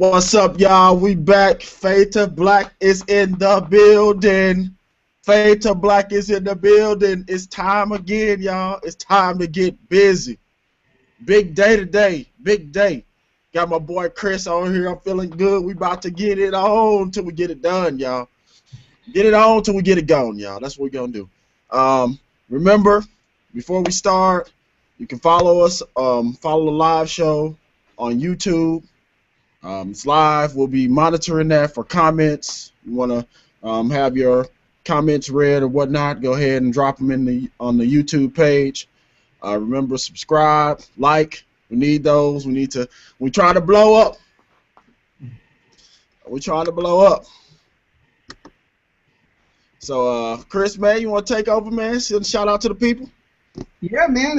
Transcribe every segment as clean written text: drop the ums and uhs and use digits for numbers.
What's up, y'all? We back. Fade to Black is in the building. Fade to Black is in the building. It's time again, y'all. It's time to get busy. Big day today. Big day. Got my boy Kris on here. I'm feeling good. We about to get it on till we get it done, y'all. Get it on till we get it gone, y'all. That's what we're going to do. Remember, before we start, you can follow us, follow the live show on YouTube. It's live. We'll be monitoring that for comments. You want to have your comments read or whatnot, go ahead and drop them on the YouTube page. Remember, subscribe, like. We need those. We try to blow up. We trying to blow up. So, Kris, man, you want to take over, man? Send a shout out to the people. Yeah, man.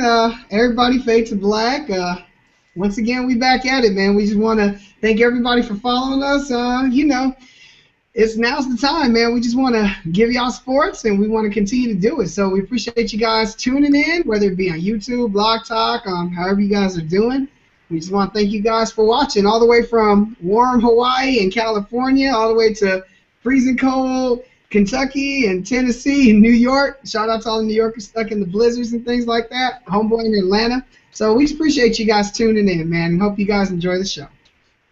Everybody, Fade to Black. Once again, we back at it, man. We just want to thank everybody for following us. Now's the time, man. We just want to give y'all sports, and we want to continue to do it. So we appreciate you guys tuning in, whether it be on YouTube, Blog Talk, however you guys are doing. We just want to thank you guys for watching, all the way from warm Hawaii and California, all the way to freezing cold Kentucky and Tennessee and New York. Shout out to all the New Yorkers stuck in the blizzards and things like that. Homeboy in Atlanta. So we just appreciate you guys tuning in, man, and hope you guys enjoy the show.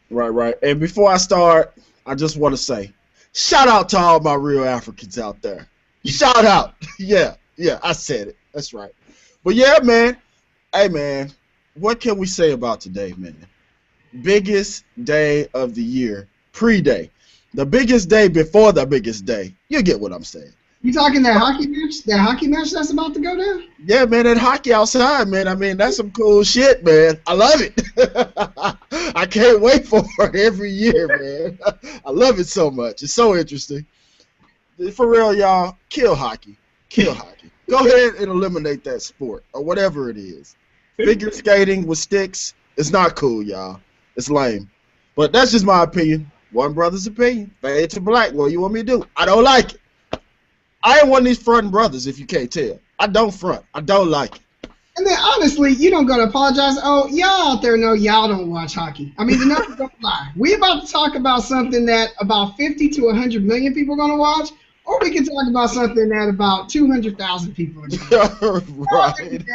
Right. And before I start, I just want to say, shout out to all my real Africans out there. Shout out. Yeah, I said it. That's right. But yeah, man. Hey, man, what can we say about today, man? Biggest day of the year, pre-day. The biggest day before the biggest day. You get what I'm saying. You talking that hockey match? That hockey match that's about to go down? Yeah, man, that hockey outside, man. I mean, that's some cool shit, man. I love it. I can't wait for it every year, man. I love it so much. It's so interesting. For real, y'all, kill hockey. Kill hockey. Go ahead and eliminate that sport or whatever it is. Figure skating with sticks, it's not cool, y'all. It's lame. But that's just my opinion. One brother's opinion. Fade to Black. What you want me to do? I don't like it. I ain't one of these fronting brothers, if you can't tell. I don't front. I don't like it. And then, honestly, you don't got to apologize. Oh, y'all out there know y'all don't watch hockey. I mean, the numbers don't lie. We about to talk about something that about 50 to 100 million people are going to watch, or we can talk about something that about 200,000 people are going to watch. Right.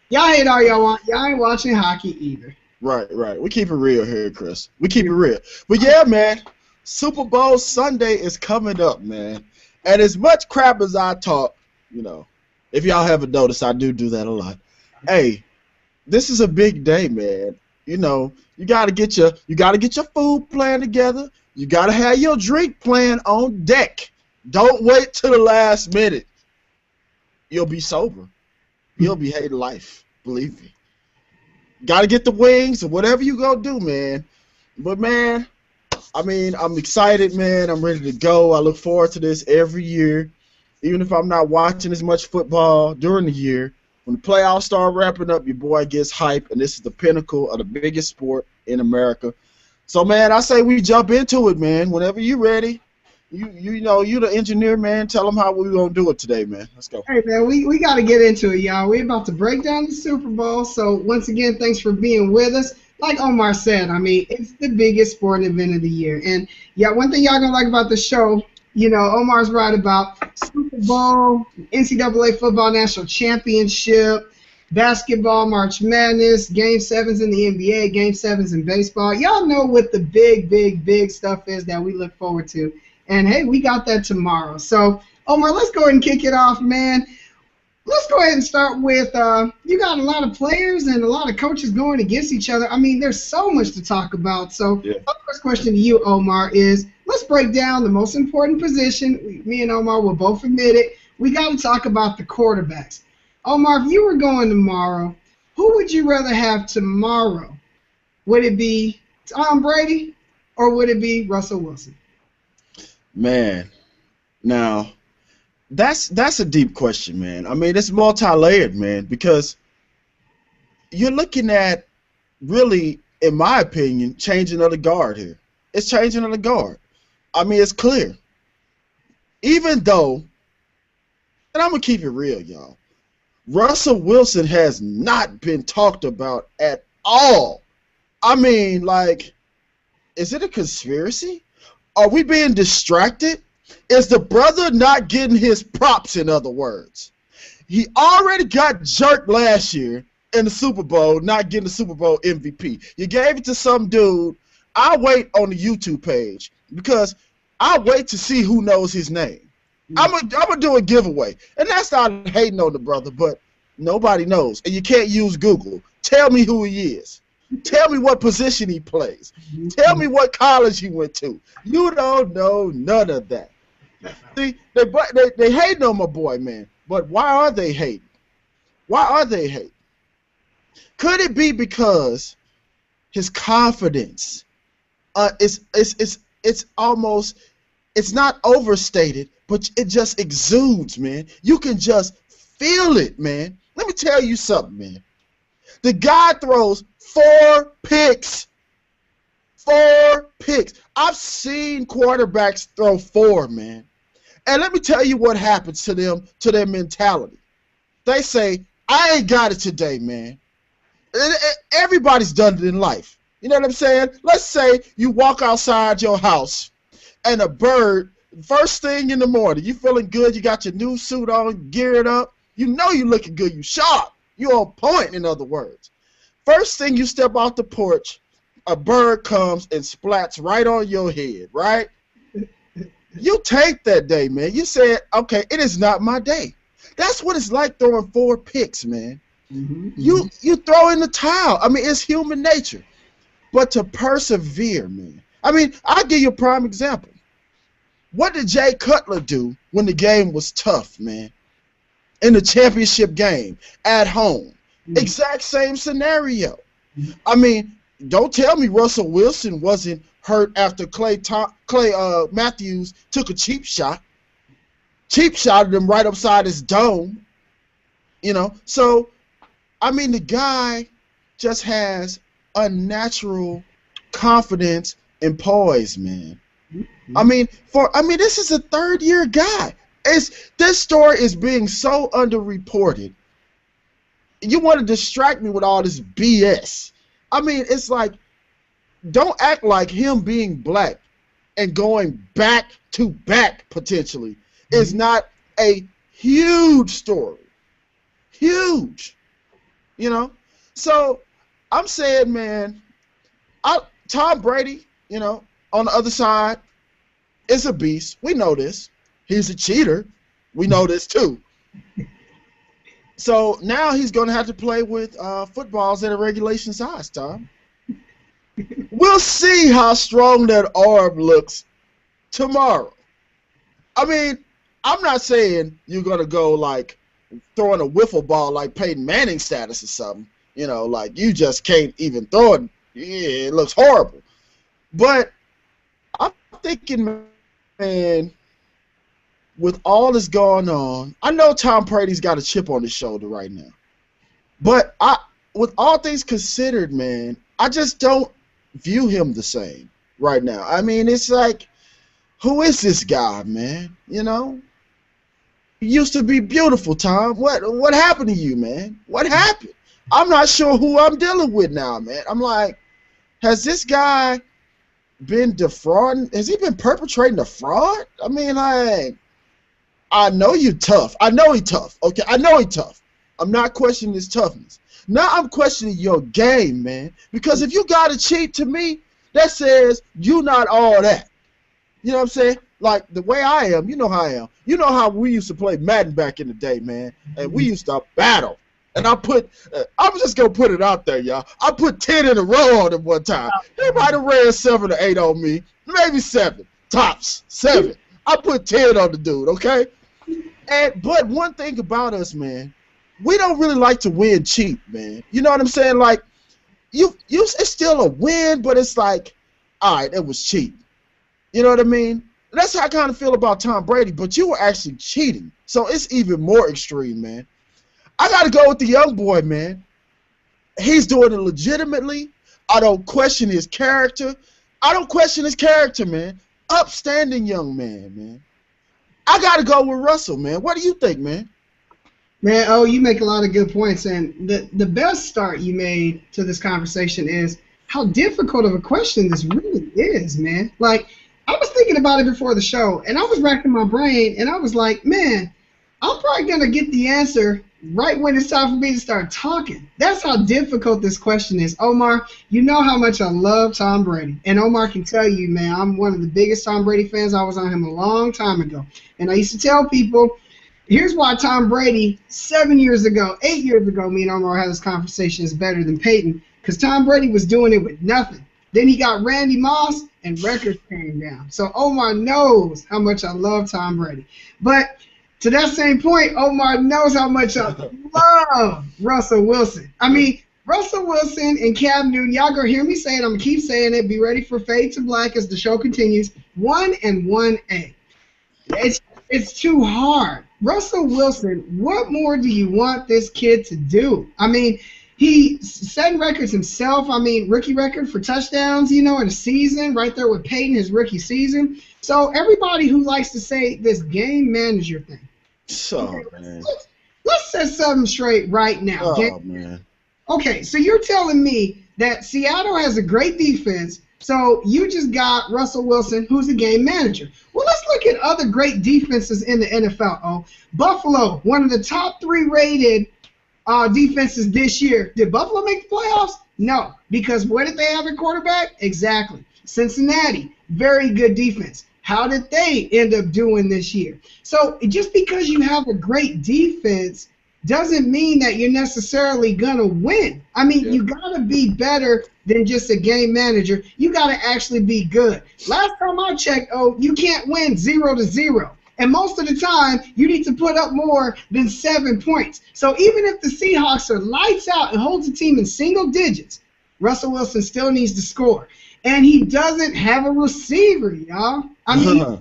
Y'all hate all y'all want. Y'all ain't watching hockey either. Right. We keep it real here, Kris. We keep it real. But, yeah, man, Super Bowl Sunday is coming up, man. And as much crap as I talk, if y'all haven't noticed, I do that a lot. Hey, this is a big day, man. You gotta get your food plan together. You gotta have your drink plan on deck. Don't wait till the last minute. You'll be sober. You'll be hating life. Believe me. Gotta get the wings or whatever you gonna do, man. But man, I mean, I'm excited, man. I'm ready to go. I look forward to this every year. Even if I'm not watching as much football during the year, when the playoffs start wrapping up, your boy gets hype, and this is the pinnacle of the biggest sport in America. So, man, I say we jump into it, man. Whenever you're ready, you the engineer, man. Tell them how we going to do it today, man. Let's go. Hey, man, we got to get into it, y'all. We're about to break down the Super Bowl. So, once again, thanks for being with us. Like Omar said, I mean, it's the biggest sporting event of the year. And, yeah, one thing y'all going to like about the show, Omar's right about Super Bowl, NCAA Football National Championship, basketball, March Madness, Game 7s in the NBA, Game 7s in baseball. Y'all know what the big stuff is that we look forward to. And, hey, we got that tomorrow. So, Omar, let's go ahead and kick it off, man. Let's go ahead and start with, you got a lot of players and a lot of coaches going against each other. I mean, there's so much to talk about. So my first question to you, Omar, is let's break down the most important position. Me and Omar will both admit it. We got to talk about the quarterbacks. Omar, if you were going tomorrow, who would you rather have tomorrow? Would it be Tom Brady or would it be Russell Wilson? Man, now – That's a deep question, man. I mean, it's multi-layered, man, because you're looking at really, in my opinion, changing of the guard here. It's changing of the guard. I mean, it's clear. Even though, and I'm going to keep it real, y'all, Russell Wilson has not been talked about at all. I mean, like, Is it a conspiracy? Are we being distracted? Is the brother not getting his props, in other words? He already got jerked last year in the Super Bowl, not getting the Super Bowl MVP. You gave it to some dude. I'll wait on the YouTube page because I'll wait to see who knows his name. I'm gonna do a giveaway. And that's not hating on the brother, but nobody knows. And you can't use Google. Tell me who he is. Tell me what position he plays. Tell me what college he went to. You don't know none of that. See, they hating on my boy, man. But why are they hating? Why are they hating? Could it be because his confidence it's almost, it's not overstated, but it just exudes, man. You can just feel it, man. Let me tell you something, man. The guy throws 4 picks. 4 picks. I've seen quarterbacks throw 4, man. And let me tell you what happens to them, to their mentality. They say, I ain't got it today, man. Everybody's done it in life. You know what I'm saying? Let's say you walk outside your house and a bird, first thing in the morning, you feeling good, you got your new suit on, geared up, you know you looking good, you sharp, you on point, in other words. First thing you step off the porch, a bird comes and splats right on your head, right? You take that day, man. You said, okay, it is not my day. That's what it's like throwing 4 picks, man. You throw in the towel. I mean, it's human nature. But to persevere, man. I mean, I'll give you a prime example. What did Jay Cutler do when the game was tough, man? In the championship game, at home. Exact same scenario. I mean, don't tell me Russell Wilson wasn't hurt after Clay Matthews took a cheap shot. Cheap shotted him right upside his dome. You know, so, I mean, the guy just has unnatural confidence and poise, man. I mean, this is a 3rd-year guy. This story is being so underreported. You want to distract me with all this BS. I mean, it's like, don't act like him being black and going back-to-back potentially is not a huge story. Huge. You know? So, I'm saying, man, Tom Brady, you know, on the other side, is a beast. We know this. He's a cheater. We know this too. So now he's going to have to play with footballs at a regulation size, Tom. We'll see how strong that arm looks tomorrow. I mean, I'm not saying you're going to go like throwing a wiffle ball like Peyton Manning status or something. You know, like you just can't even throw it. Yeah, it looks horrible. But I'm thinking, man, with all this going on, I know Tom Brady's got a chip on his shoulder right now. But with all things considered, man, I just don't view him the same right now. I mean, it's like, who is this guy, man? You know? He used to be beautiful, Tom. What happened to you, man? What happened? I'm not sure who I'm dealing with now, man. I'm like, has this guy been defrauding? Has he been perpetrating a fraud? I mean, like, I know you're tough. I know he's tough. Okay, I know he's tough. I'm not questioning his toughness. Now I'm questioning your game, man. Because if you got to cheat, to me, that says you not all that. You know what I'm saying? Like, the way I am, you know how I am. You know how we used to play Madden back in the day, man. And we used to battle. And I'm just going to put it out there, y'all. I put 10 in a row on him one time. He might have ran 7 or 8 on me. Maybe 7. Tops. 7. I put 10 on the dude, okay? But one thing about us, man, we don't really like to win cheap, man. You know what I'm saying? Like, it's still a win, but it's like, all right, it was cheap. You know what I mean? That's how I kind of feel about Tom Brady, but you were actually cheating. So it's even more extreme, man. I got to go with the young boy, man. He's doing it legitimately. I don't question his character. Man. Upstanding young man. I got to go with Russell, man. What do you think, man? Man, you make a lot of good points. And the best start you made to this conversation is, how difficult of a question this really is, man. Like, I was thinking about it before the show, and I was racking my brain, and I was like, man, I'm probably going to get the answer right when it's time for me to start talking. That's how difficult this question is. Omar, you know how much I love Tom Brady. And Omar can tell you, man, I'm one of the biggest Tom Brady fans. I was on him a long time ago. And I used to tell people, here's why Tom Brady 7 years ago, 8 years ago, me and Omar had this conversation, is better than Peyton. Because Tom Brady was doing it with nothing. Then he got Randy Moss, and records came down. So Omar knows how much I love Tom Brady. But to that same point, Omar knows how much I love Russell Wilson. I mean, Russell Wilson and Cam Newton, y'all gonna hear me say it. I'm gonna keep saying it. Be ready for Fade to Black as the show continues. 1 and 1A. It's too hard. Russell Wilson, what more do you want this kid to do? I mean, he setting records himself. I mean, rookie record for touchdowns, in a season, right there with Peyton, his rookie season. So everybody who likes to say this game manager thing. Man. Let's set something straight right now. Man. Okay, so you're telling me that Seattle has a great defense, so you just got Russell Wilson, who's a game manager. Well, let's look at other great defenses in the NFL. Oh, Buffalo, one of the top 3 rated defenses this year. Did Buffalo make the playoffs? No, because what did they have at quarterback? Exactly. Cincinnati, very good defense. How did they end up doing this year? So just because you have a great defense doesn't mean that you're necessarily going to win. I mean, you got to be better than just a game manager. You got to actually be good. Last time I checked, you can't win 0-0. And most of the time, you need to put up more than 7 points. So even if the Seahawks are lights out and hold the team in single digits, Russell Wilson still needs to score. And he doesn't have a receiver, y'all. I mean,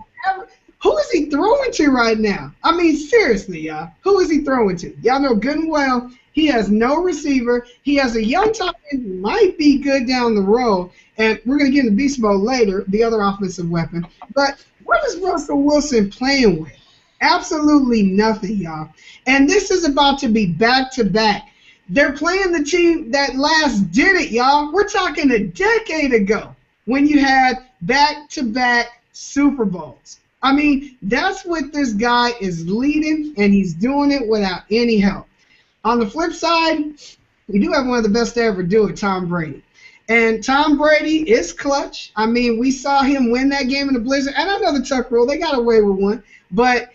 who is he throwing to right now? I mean, seriously, y'all. Who is he throwing to? Y'all know good and well he has no receiver. He has a young tight end who might be good down the road. And we're going to get into beast mode later, the other offensive weapon. But what is Russell Wilson playing with? Absolutely nothing, y'all. And this is about to be back-to-back. They're playing the team that last did it, y'all. We're talking a decade ago when you had back-to-back Super Bowls. I mean, that's what this guy is leading, and he's doing it without any help. On the flip side, we do have one of the best to ever do it, Tom Brady. And Tom Brady is clutch. I mean, we saw him win that game in the Blizzard. And I know the Tuck rule. They got away with one. But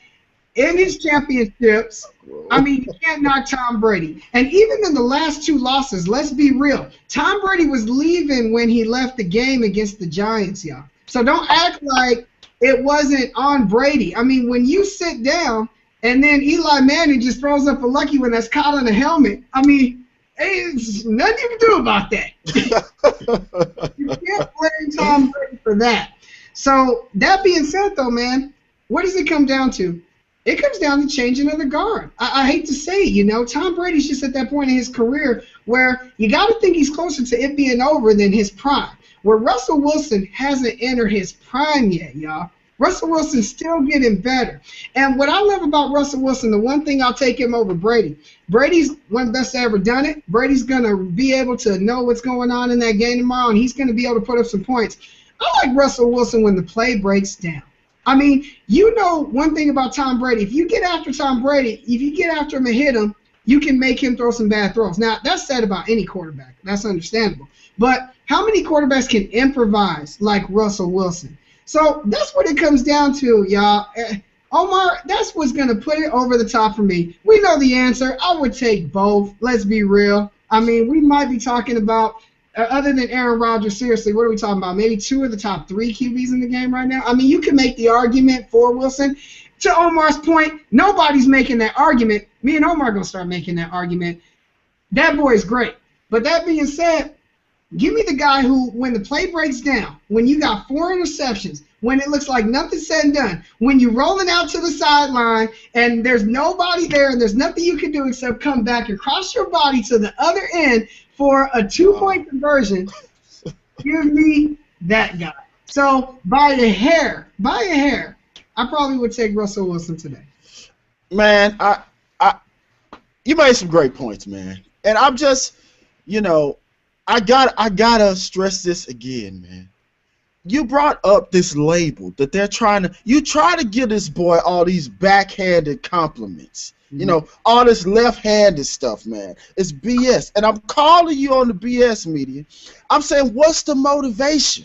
in his championships, I mean, you can't knock Tom Brady. And even in the last 2 losses, let's be real, Tom Brady was leaving when he left the game against the Giants, y'all. So don't act like it wasn't on Brady. I mean, when you sit down and then Eli Manning just throws up a lucky one that's caught on a helmet, I mean, there's nothing you can do about that. You can't blame Tom Brady for that. So that being said, though, man, what does it come down to? It comes down to changing of the guard. I hate to say it, Tom Brady's just at that point in his career where you got to think he's closer to it being over than his prime. Where Russell Wilson hasn't entered his prime yet, y'all. Russell Wilson's still getting better. And what I love about Russell Wilson, the one thing I'll take him over Brady. Brady's one of the best to ever done it. Brady's going to be able to know what's going on in that game tomorrow, and he's going to be able to put up some points. I like Russell Wilson when the play breaks down. I mean, one thing about Tom Brady. If you get after Tom Brady, if you get after him and hit him, you can make him throw some bad throws. Now, that's said about any quarterback. That's understandable. But how many quarterbacks can improvise like Russell Wilson? So that's what it comes down to, y'all. Omar, that's what's going to put it over the top for me. We know the answer. I would take both. Let's be real. I mean, we might be talking about, other than Aaron Rodgers, seriously, what are we talking about? Maybe 2 of the top 3 QBs in the game right now? I mean, you can make the argument for Wilson. To Omar's point, nobody's making that argument. Me and Omar are going to start making that argument. That boy's great. But that being said, give me the guy who, when the play breaks down, when you got 4 interceptions, when it looks like nothing's said and done, when you're rolling out to the sideline and there's nobody there and there's nothing you can do except come back and cross your body to the other end for a 2-point conversion, give me that guy. So by a hair, I probably would take Russell Wilson today. Man, you made some great points, man. And I'm just, I gotta stress this again, man. You brought up this label that they're you try to give this boy all these backhanded compliments. You know, all this left-handed stuff, man. It's BS. And I'm calling you on the BS media. I'm saying, what's the motivation?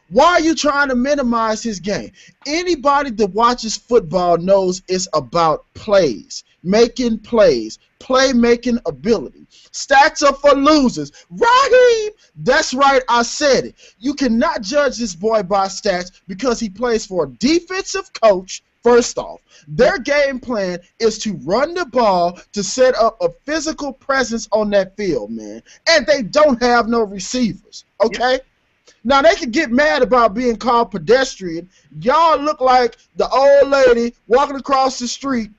Why are you trying to minimize his game? Anybody that watches football knows it's about plays, making plays, playmaking ability. Stats are for losers. Raheem, that's right, I said it. You cannot judge this boy by stats because he plays for a defensive coach. First off, their game plan is to run the ball to set up a physical presence on that field, man. And they don't have no receivers, okay? Yep. Now, they can get mad about being called pedestrian. Y'all look like the old lady walking across the street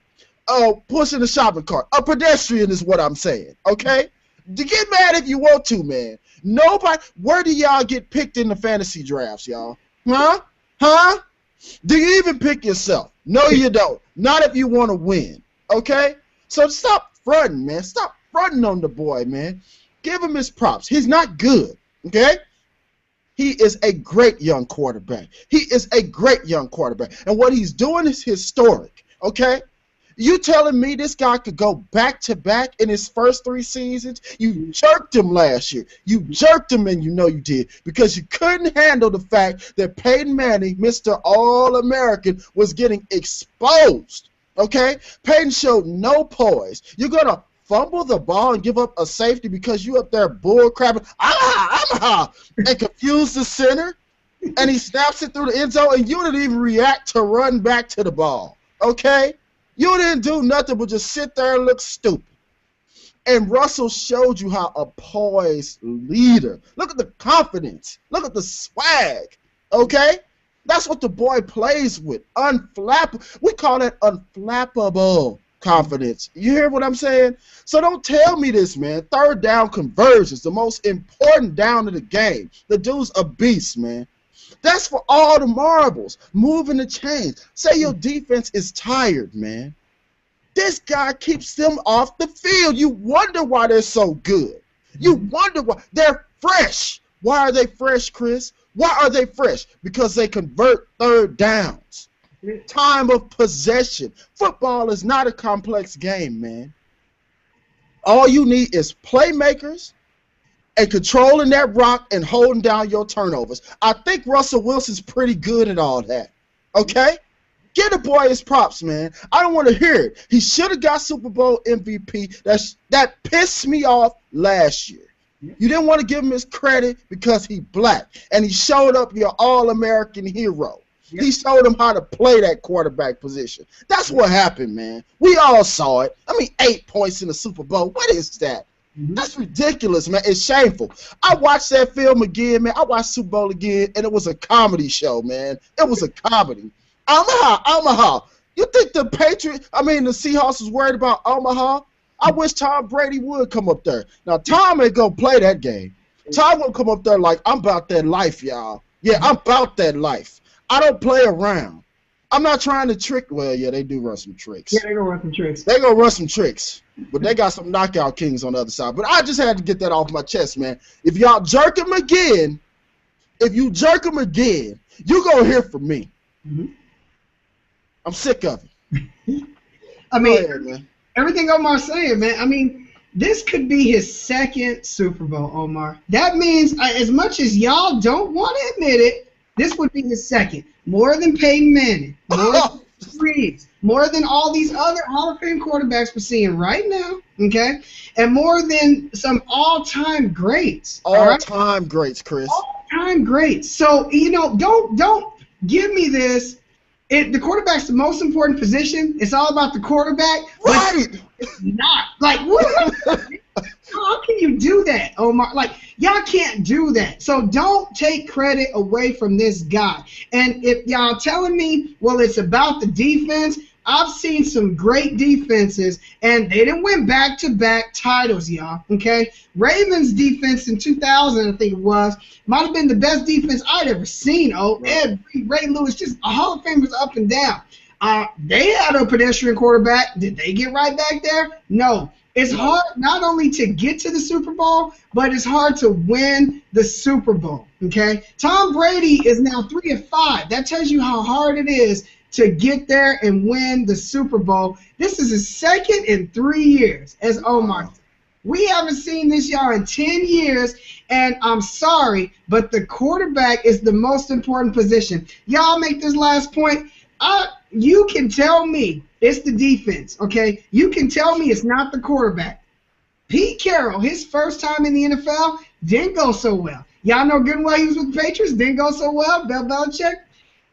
pushing a shopping cart. A pedestrian is what I'm saying, okay? To get mad if you want to, man. Nobody, where do y'all get picked in the fantasy drafts, y'all? Huh? Do you even pick yourself? No, you don't. Not if you want to win, okay? So stop fronting, man. Stop fronting on the boy, man. Give him his props. He's not good, okay? He is a great young quarterback. He is a great young quarterback. And what he's doing is historic, okay? You telling me this guy could go back-to-back in his first 3 seasons? You jerked him last year. You jerked him, and you know you did, because you couldn't handle the fact that Peyton Manning, Mr. All-American, was getting exposed, okay? Peyton showed no poise. You're going to fumble the ball and give up a safety because you up there bull-crapping, and confuse the center, and he snaps it through the end zone, and you didn't even react to run back to the ball, okay? You didn't do nothing but just sit there and look stupid. And Russell showed you how a poised leader. Look at the confidence. Look at the swag. Okay? That's what the boy plays with. Unflappable. We call that unflappable confidence. You hear what I'm saying? So don't tell me this, man. Third down conversions, the most important down of the game. The dude's a beast, man. That's for all the marbles. Moving the chains. Say your defense is tired, man. This guy keeps them off the field. You wonder why they're so good. You wonder why. They're fresh. Why are they fresh, Chris? Why are they fresh? Because they convert third downs. Time of possession. Football is not a complex game, man. All you need is playmakers and controlling that rock and holding down your turnovers. I think Russell Wilson's pretty good at all that. Okay? Give the boy his props, man. I don't want to hear it. He should have got Super Bowl MVP. That pissed me off last year. You didn't want to give him his credit because he's black. And he showed up your All-American hero. Yep. He showed him how to play that quarterback position. That's what happened, man. We all saw it. I mean, 8 points in the Super Bowl. What is that? That's ridiculous, man. It's shameful. I watched that film again, man. I watched Super Bowl again, and it was a comedy show, man. It was a comedy. Omaha. You think the Seahawks was worried about Omaha? I wish Tom Brady would come up there. Now, Tom ain't going to play that game. Tom will come up there like, I'm about that life, y'all. Yeah, I'm about that life. I don't play around. I'm not trying to trick. Well, yeah, they do run some tricks. Yeah, they're going to run some tricks. They're going to run some tricks. But they got some knockout kings on the other side. But I just had to get that off my chest, man. If y'all jerk him again, you're going to hear from me. I'm sick of it. I mean, everything Omar's saying, man. I mean, this could be his second Super Bowl, Omar. That means, as much as y'all don't want to admit it, this would be his second. More than Peyton Manning. More than Reeves. More than all these other Hall of Fame quarterbacks we're seeing right now. Okay? And more than some all-time greats. All-time greats, Chris. All-time greats. So, don't give me this. The quarterback's the most important position. It's all about the quarterback. Right. It's not. Like, what? How can you do that, Omar? Like, y'all can't do that. So don't take credit away from this guy. And if y'all telling me, well, it's about the defense, I've seen some great defenses, and they didn't win back-to-back titles, y'all, okay? Ravens defense in 2000, I think it was, might have been the best defense I'd ever seen, Ed Reed, Ray Lewis, just a Hall of Famers up and down. They had a pedestrian quarterback. Did they get right back there? No. It's hard not only to get to the Super Bowl, but it's hard to win the Super Bowl, okay? Tom Brady is now 3-5. That tells you how hard it is to get there and win the Super Bowl. This is his second in 3 years, as Omar said. We haven't seen this, y'all, in 10 years, and I'm sorry, but the quarterback is the most important position. Y'all make this last point. You can tell me it's the defense, okay? You can tell me it's not the quarterback. Pete Carroll, his first time in the NFL, didn't go so well. Y'all know good and well he was with the Patriots, didn't go so well. Bill Belichick,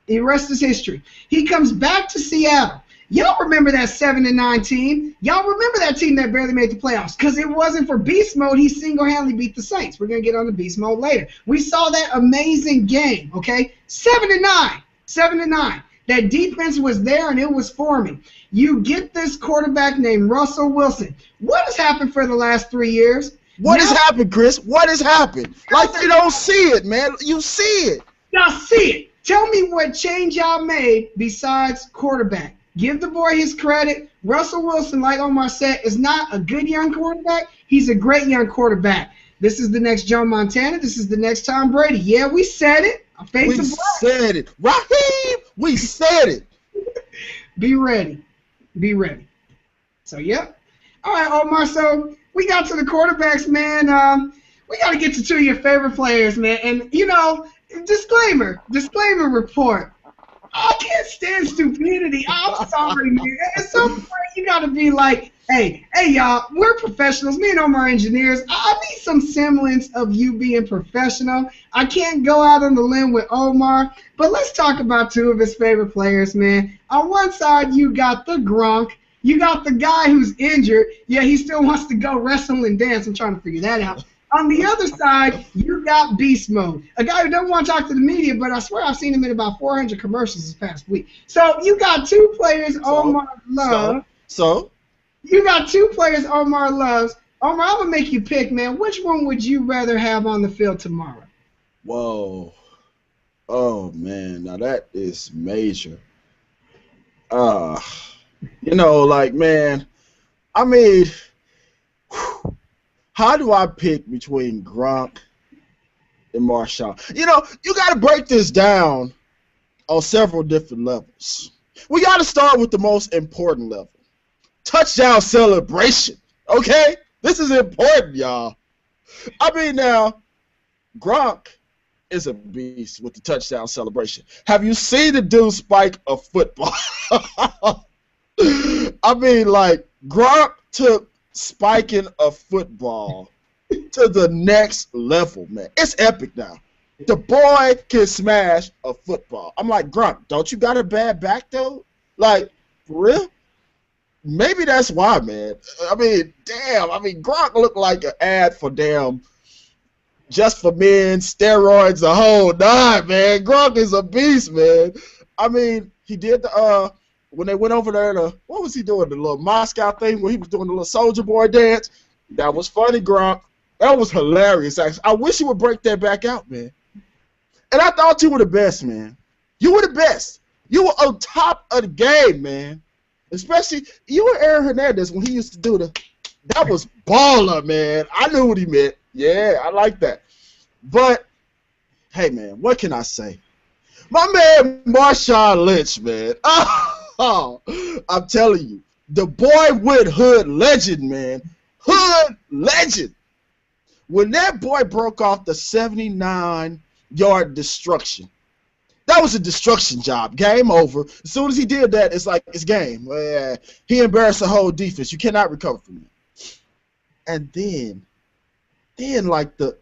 the rest is history. He comes back to Seattle. Y'all remember that 7-9 team. Y'all remember that team that barely made the playoffs. Because it wasn't for beast mode, he single-handedly beat the Saints. We're going to get on the beast mode later. We saw that amazing game, okay? 7-9. 7-9. That defense was there, and it was forming. You get this quarterback named Russell Wilson. What has happened for the last 3 years? What has happened, Chris? What has happened? Like, you don't see it, man. You see it. Y'all see it. Tell me what change y'all made besides quarterback. Give the boy his credit. Russell Wilson, like Omar said, is not a good young quarterback. He's a great young quarterback. This is the next Joe Montana. This is the next Tom Brady. Yeah, we said it. We said it. Raheem, we said it. Be ready. Be ready. So, yep. All right, Omar, so we got to the quarterbacks, man. We got to get to two of your favorite players, man. And, you know, disclaimer report. I can't stand stupidity. I'm sorry, man. At some point, you got to be like, hey, y'all, we're professionals. Me and Omar are engineers. I need some semblance of you being professional. I can't go out on the limb with Omar, but let's talk about two of his favorite players, man. On one side, you got the Gronk. You got the guy who's injured. Yeah, he still wants to go wrestle and dance. I'm trying to figure that out. On the other side, you got Beast Mode, a guy who doesn't want to talk to the media, but I swear I've seen him in about 400 commercials this past week. So you got two players Omar loves. You got two players Omar loves. Omar, I'm going to make you pick, man. Which one would you rather have on the field tomorrow? Whoa. Oh, man. Now that is major. You know, like, man, I mean, how do I pick between Gronk and Marshawn? You know, you got to break this down on several different levels. We got to start with the most important level. Touchdown celebration, okay? This is important, y'all. I mean, now, Gronk is a beast with the touchdown celebration. Have you seen the dude spike a football? I mean, like, Gronk took spiking a football to the next level, man. It's epic now. The boy can smash a football. I'm like, Gronk, don't you got a bad back, though? Like, for real? Maybe that's why, man. I mean, damn. I mean, Gronk looked like an ad for damn Just for Men, steroids, the whole nine, man. Gronk is a beast, man. I mean, he did the when they went over there to, what was he doing? The little Moscow thing where he was doing the little Soldier Boy dance. That was funny, Gronk. That was hilarious, actually. I wish you would break that back out, man. And I thought you were the best, man. You were the best. You were on top of the game, man. Especially, you and Aaron Hernandez when he used to do that was baller, man. I knew what he meant. Yeah, I like that. But, hey, man, what can I say? My man, Marshawn Lynch, man. Oh, I'm telling you, the boy with hood legend, man. Hood legend. When that boy broke off the 79-yard destruction, that was a destruction job. Game over. As soon as he did that, it's like, it's game. He embarrassed the whole defense. You cannot recover from that. And then like the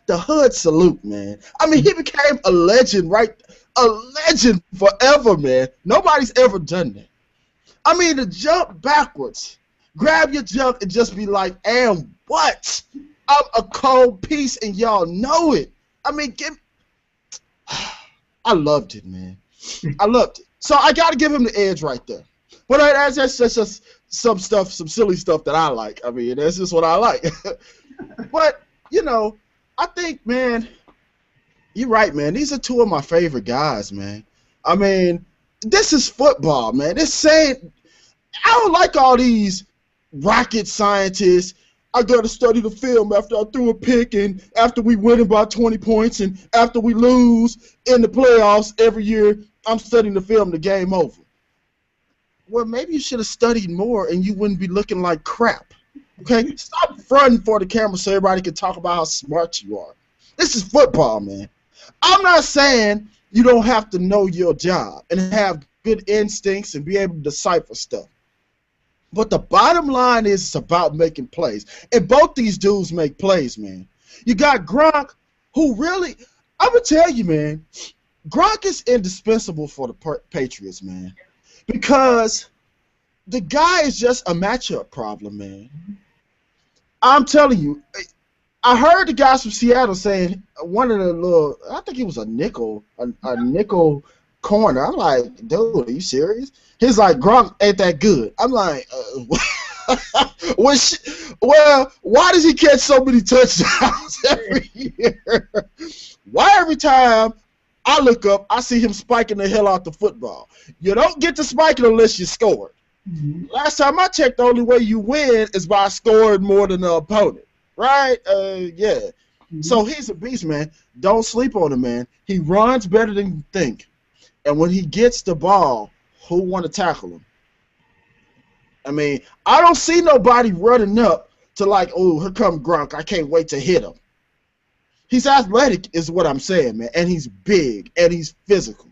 hood salute, man. I mean, he became a legend, right? A legend forever, man. Nobody's ever done that. I mean, to jump backwards, grab your junk and just be like, and what? I'm a cold piece and y'all know it. I mean, I loved it, man. I loved it. So I got to give him the edge right there. But that's just some stuff, some silly stuff that I like. I mean, that's just what I like. But, you know, I think, man, you're right, man. These are two of my favorite guys, man. I mean, this is football, man. This saying, I don't like all these rocket scientist. I got to study the film after I threw a pick and after we win by 20 points and after we lose in the playoffs every year, I'm studying the film, the game over. Well, maybe you should have studied more and you wouldn't be looking like crap. Okay? Stop fronting for the camera so everybody can talk about how smart you are. This is football, man. I'm not saying you don't have to know your job and have good instincts and be able to decipher stuff. But the bottom line is it's about making plays. And both these dudes make plays, man. You got Gronk, who really, I'm going to tell you, man, Gronk is indispensable for the Patriots, man. Because the guy is just a matchup problem, man. I'm telling you, I heard the guys from Seattle saying one of the little, I think he was a nickel corner. I'm like, dude, are you serious? He's like, Gronk ain't that good. I'm like, well, why does he catch so many touchdowns every year? Why every time I look up, I see him spiking the hell out the football? You don't get to spiking unless you score. Mm-hmm. Last time I checked, the only way you win is by scoring more than the opponent. Right? Yeah. Mm-hmm. So he's a beast, man. Don't sleep on him, man. He runs better than you think. And when he gets the ball, who want to tackle him? I mean, I don't see nobody running up to like, oh, here come Gronk. I can't wait to hit him. He's athletic is what I'm saying, man. And he's big and he's physical.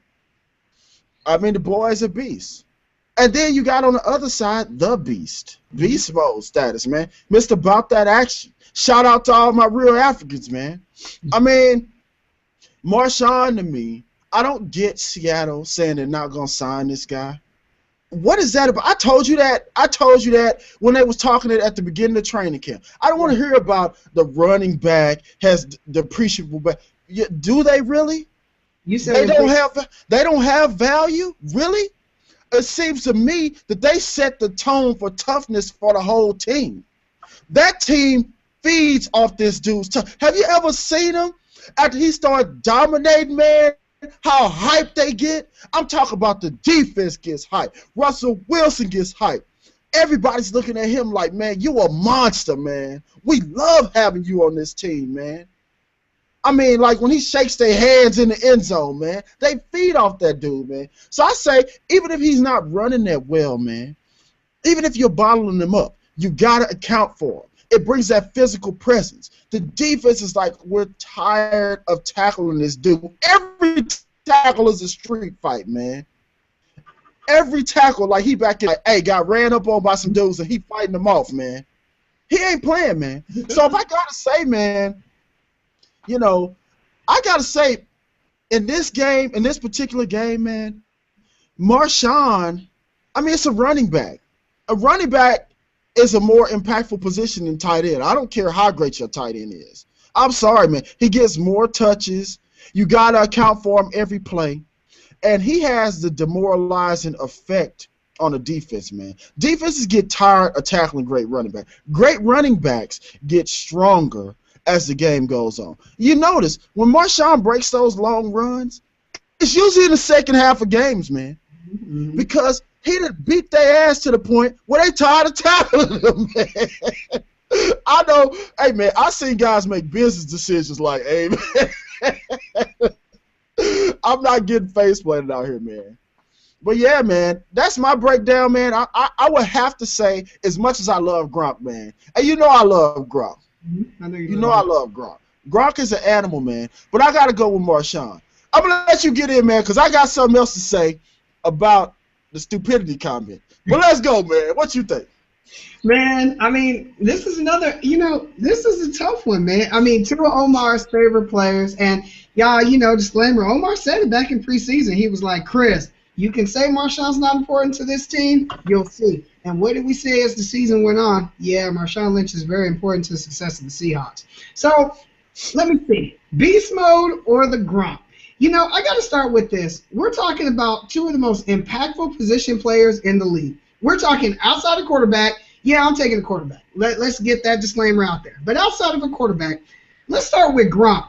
I mean, the boy's a beast. And then you got on the other side, the beast. Beast mode status, man. Missed about that action. Shout out to all my real Africans, man. I mean, Marshawn to me, I don't get Seattle saying they're not going to sign this guy. What is that about? I told you that when they was talking at the beginning of training camp. I don't want to hear about the running back has depreciable back. Do they really? You said they don't have value? Really? It seems to me that they set the tone for toughness for the whole team. That team feeds off this dude's tough. Have you ever seen him after he started dominating, man? How hyped they get? I'm talking about the defense gets hyped. Russell Wilson gets hyped. Everybody's looking at him like, man, you a monster, man. We love having you on this team, man. I mean, like when he shakes their hands in the end zone, man, they feed off that dude, man. So I say, even if he's not running that well, man, even if you're bottling him up, you got to account for him. It brings that physical presence. The defense is like, we're tired of tackling this dude. Every tackle is a street fight, man. Every tackle, like he back in, like, hey, got ran up on by some dudes and he fighting them off, man. He ain't playing, man. So if I got to say, man, you know, I got to say, in this game, in this particular game, man, Marshawn, I mean, it's a running back. A running back is a more impactful position than tight end. I don't care how great your tight end is. I'm sorry, man. He gets more touches. You got to account for him every play. And he has the demoralizing effect on the defense, man. Defenses get tired of tackling great running backs. Great running backs get stronger as the game goes on. You notice, when Marshawn breaks those long runs, it's usually in the second half of games, man. Mm-hmm. Because he done beat their ass to the point where they tired of tackling them, man. I know, hey, man, I seen guys make business decisions like, hey, man, I'm not getting face planted out here, man. But, yeah, man, that's my breakdown, man. I would have to say, as much as I love Gronk, man, and you know I love Gronk. Mm-hmm. I love Gronk. Gronk is an animal, man. But I got to go with Marshawn. I'm going to let you get in, man, because I got something else to say about the stupidity comment. But let's go, man. What you think? Man, I mean, this is another, this is a tough one, man. I mean, two of Omar's favorite players. And, y'all, disclaimer, Omar said it back in preseason. He was like, Kris, you can say Marshawn's not important to this team. You'll see. And what did we say as the season went on? Yeah, Marshawn Lynch is very important to the success of the Seahawks. So, let me see. Beast mode or the Gronk? I got to start with this. We're talking about two of the most impactful position players in the league. We're talking outside of quarterback. Yeah, I'm taking a quarterback. Let's get that disclaimer out there. But outside of a quarterback, let's start with Gronk.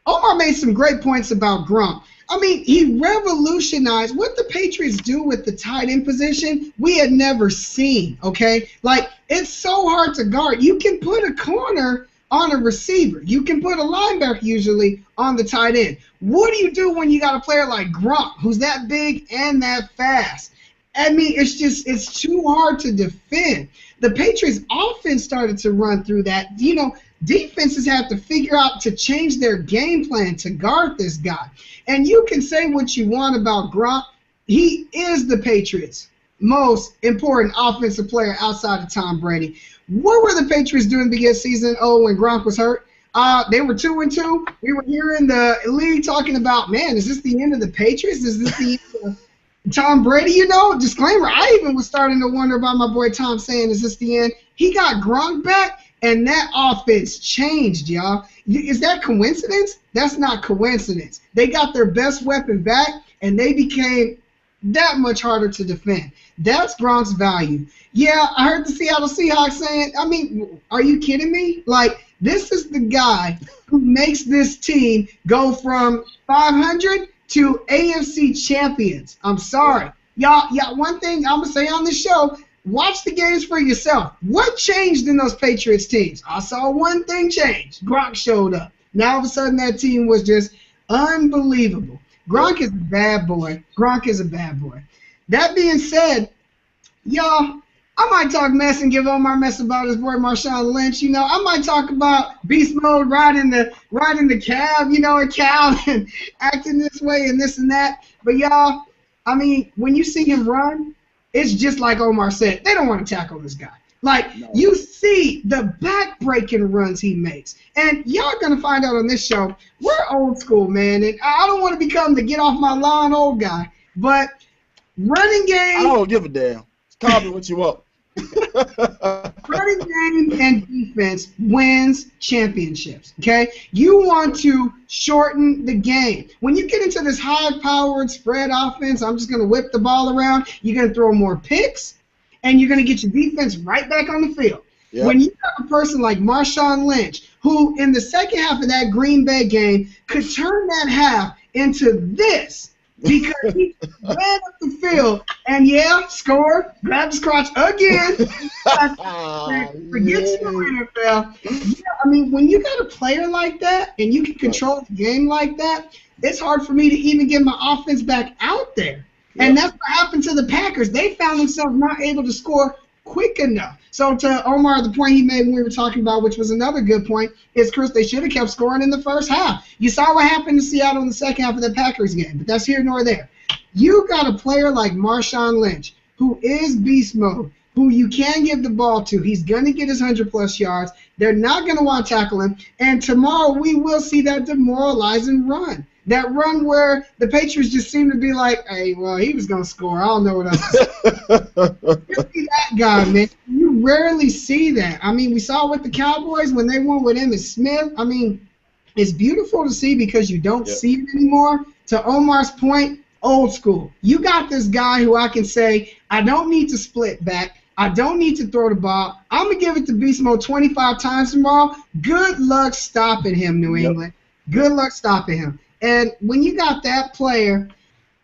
Omar made some great points about Gronk. I mean, he revolutionized what the Patriots do with the tight end position. We had never seen, okay? Like, it's so hard to guard. You can put a corner on a receiver. You can put a linebacker usually on the tight end. What do you do when you got a player like Gronk, who's that big and that fast? I mean, it's too hard to defend. The Patriots offense started to run through that. You know, defenses have to figure out to change their game plan to guard this guy. And you can say what you want about Gronk. He is the Patriots' most important offensive player outside of Tom Brady. What were the Patriots doing at the beginning of the season? Oh, when Gronk was hurt? They were 2-2. We were here in the league talking about, man, is this the end of the Patriots? Is this the end of Tom Brady? You know, disclaimer, I even was starting to wonder about my boy Tom saying, is this the end? He got Gronk back, and that offense changed, y'all. Is that coincidence? That's not coincidence. They got their best weapon back, and they became that much harder to defend. That's Gronk's value. Yeah, I heard the Seattle Seahawks saying, I mean, are you kidding me? Like, this is the guy who makes this team go from 500 to AFC champions. I'm sorry. Y'all, one thing I'm going to say on this show, watch the games for yourself. What changed in those Patriots teams? I saw one thing change. Gronk showed up. Now all of a sudden that team was just unbelievable. Gronk is a bad boy. Gronk is a bad boy. That being said, y'all, I might talk mess and give Omar mess about his boy Marshawn Lynch. You know, I might talk about beast mode riding the cab, you know, in Cal and acting this way and this and that. But y'all, I mean, when you see him run, it's just like Omar said. They don't want to tackle this guy. Like, no. You see the back-breaking runs he makes. And y'all going to find out on this show, we're old school, man. And I don't want to become the get-off-my-lawn old guy. But running game... I don't give a damn. Call me what you want. Running game and defense wins championships, okay? You want to shorten the game. When you get into this high-powered spread offense, I'm just going to whip the ball around, you're going to throw more picks, and you're going to get your defense right back on the field. Yep. When you have a person like Marshawn Lynch, who in the second half of that Green Bay game could turn that half into this, because he ran up the field and, scored, grabbed his crotch again. Forget you, NFL. Yeah, I mean, when you got a player like that and you can control the game like that, it's hard for me to even get my offense back out there. And that's what happened to the Packers. They found themselves not able to score quick enough. So to Omar, the point he made when we were talking about, which was another good point, is, Chris, they should have kept scoring in the first half. You saw what happened to Seattle in the second half of the Packers game, but that's here nor there. You got a player like Marshawn Lynch, who is beast mode, who you can give the ball to. He's going to get his 100-plus yards. They're not going to want to tackle him. And tomorrow we will see that demoralizing run. That run where the Patriots just seem to be like, hey, well, he was going to score. I don't know what else. You see that guy, man. You rarely see that. I mean, we saw with the Cowboys when they won with Emmitt Smith. I mean, it's beautiful to see because you don't see it anymore. To Omar's point, old school. You got this guy who I can say, I don't need to split back. I don't need to throw the ball. I'm going to give it to Beast Mode 25 times tomorrow. Good luck stopping him, New England. Good luck stopping him. And when you got that player,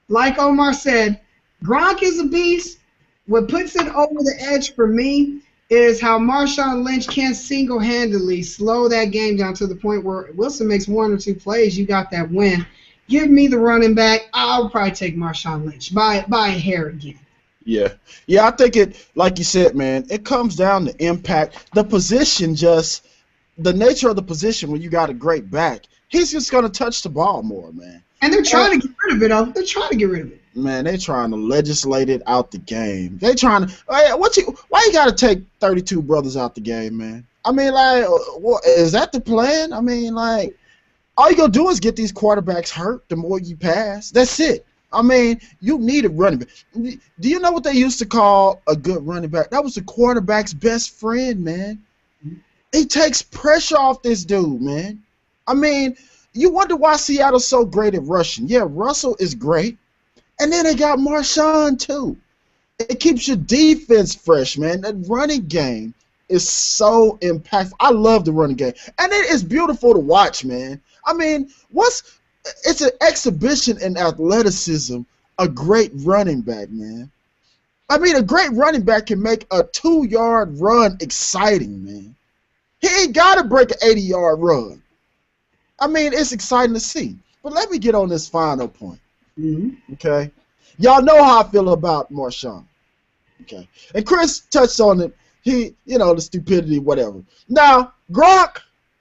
like Omar said, Gronk is a beast. What puts it over the edge for me is how Marshawn Lynch can't single-handedly slow that game down to the point where Wilson makes one or two plays, you got that win. Give me the running back. I'll probably take Marshawn Lynch by a hair again. Yeah, I think it, like you said, man, it comes down to impact. The position just, the nature of the position when you got a great back, he's just going to touch the ball more, man. And they're trying to get rid of it, though. They're trying to get rid of it. Man, they're trying to legislate it out the game. They trying to, why you got to take 32 brothers out the game, man? I mean, like, is that the plan? I mean, like, all you going to do is get these quarterbacks hurt the more you pass. That's it. I mean, you need a running back. Do you know what they used to call a good running back? That was the quarterback's best friend, man. He takes pressure off this dude, man. I mean, you wonder why Seattle's so great at rushing. Yeah, Russell is great. And then they got Marshawn, too. It keeps your defense fresh, man. That running game is so impactful. I love the running game. And it is beautiful to watch, man. I mean, It's an exhibition in athleticism. A great running back, man. I mean, a great running back can make a 2-yard run exciting, man. He ain't got to break an 80-yard run. I mean, it's exciting to see. But let me get on this final point. Okay? Y'all know how I feel about Marshawn. Okay? And Kris touched on it. He, the stupidity, whatever. Now, Gronk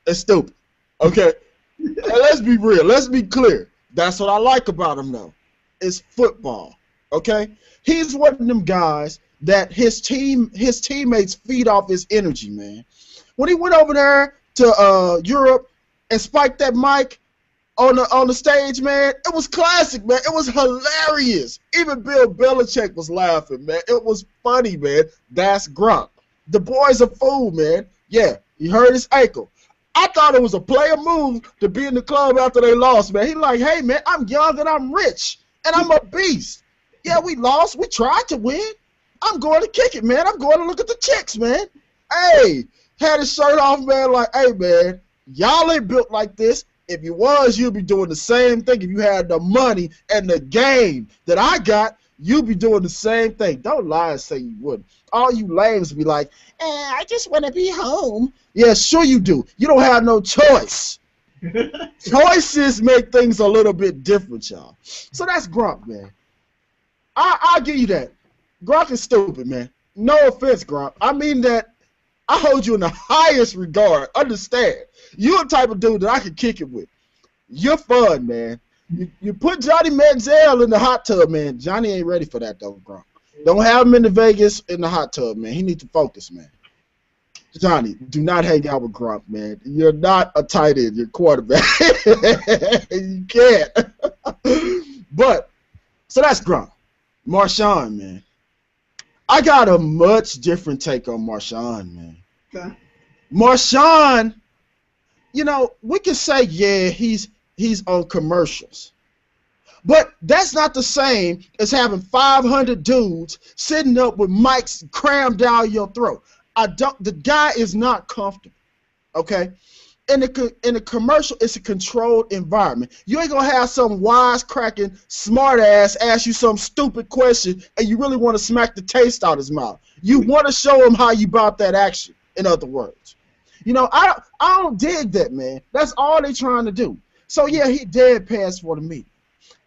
is stupid. Okay? And let's be real. Let's be clear. That's what I like about him, though. It's football. Okay? He's one of them guys that his teammates feed off his energy, man. When he went over there to Europe and spiked that mic on the stage, man, it was classic, man. It was hilarious. Even Bill Belichick was laughing, man. It was funny, man. That's Gronk. The boy's a fool, man. Yeah, he hurt his ankle. I thought it was a player move to be in the club after they lost, man. He like, hey, man, I'm young and I'm rich and I'm a beast. Yeah, we lost. We tried to win. I'm going to kick it, man. I'm going to look at the chicks, man. Hey, had his shirt off, man, like, hey, man, y'all ain't built like this. If you was, you'd be doing the same thing. If you had the money and the game that I got, you'd be doing the same thing. Don't lie and say you wouldn't. All you lames be like, I just want to be home. Yeah, sure you do. You don't have no choice. Choices make things a little bit different, y'all. So that's Gronk, man. I'll give you that. Gronk is stupid, man. No offense, Gronk. I mean that I hold you in the highest regard. Understand. You're the type of dude that I can kick it with. You're fun, man. You put Johnny Manziel in the hot tub, man. Johnny ain't ready for that, though, Gronk. Don't have him in the Vegas in the hot tub, man. He needs to focus, man. Johnny, do not hang out with Gronk, man. You're not a tight end. You're quarterback. You can't. But, so that's Gronk. Marshawn, man. I got a much different take on Marshawn, man. Okay. Marshawn, we can say, yeah, he's on commercials. But that's not the same as having 500 dudes sitting up with mics crammed down your throat. The guy is not comfortable, okay? In the commercial, it's a controlled environment. You ain't gonna have some wisecracking smart ass ask you some stupid question and you really want to smack the taste out his mouth. You want to show him how you bought that action, in other words. I don't dig that, man. That's all they trying to do. So, yeah, he dead pass for the meeting.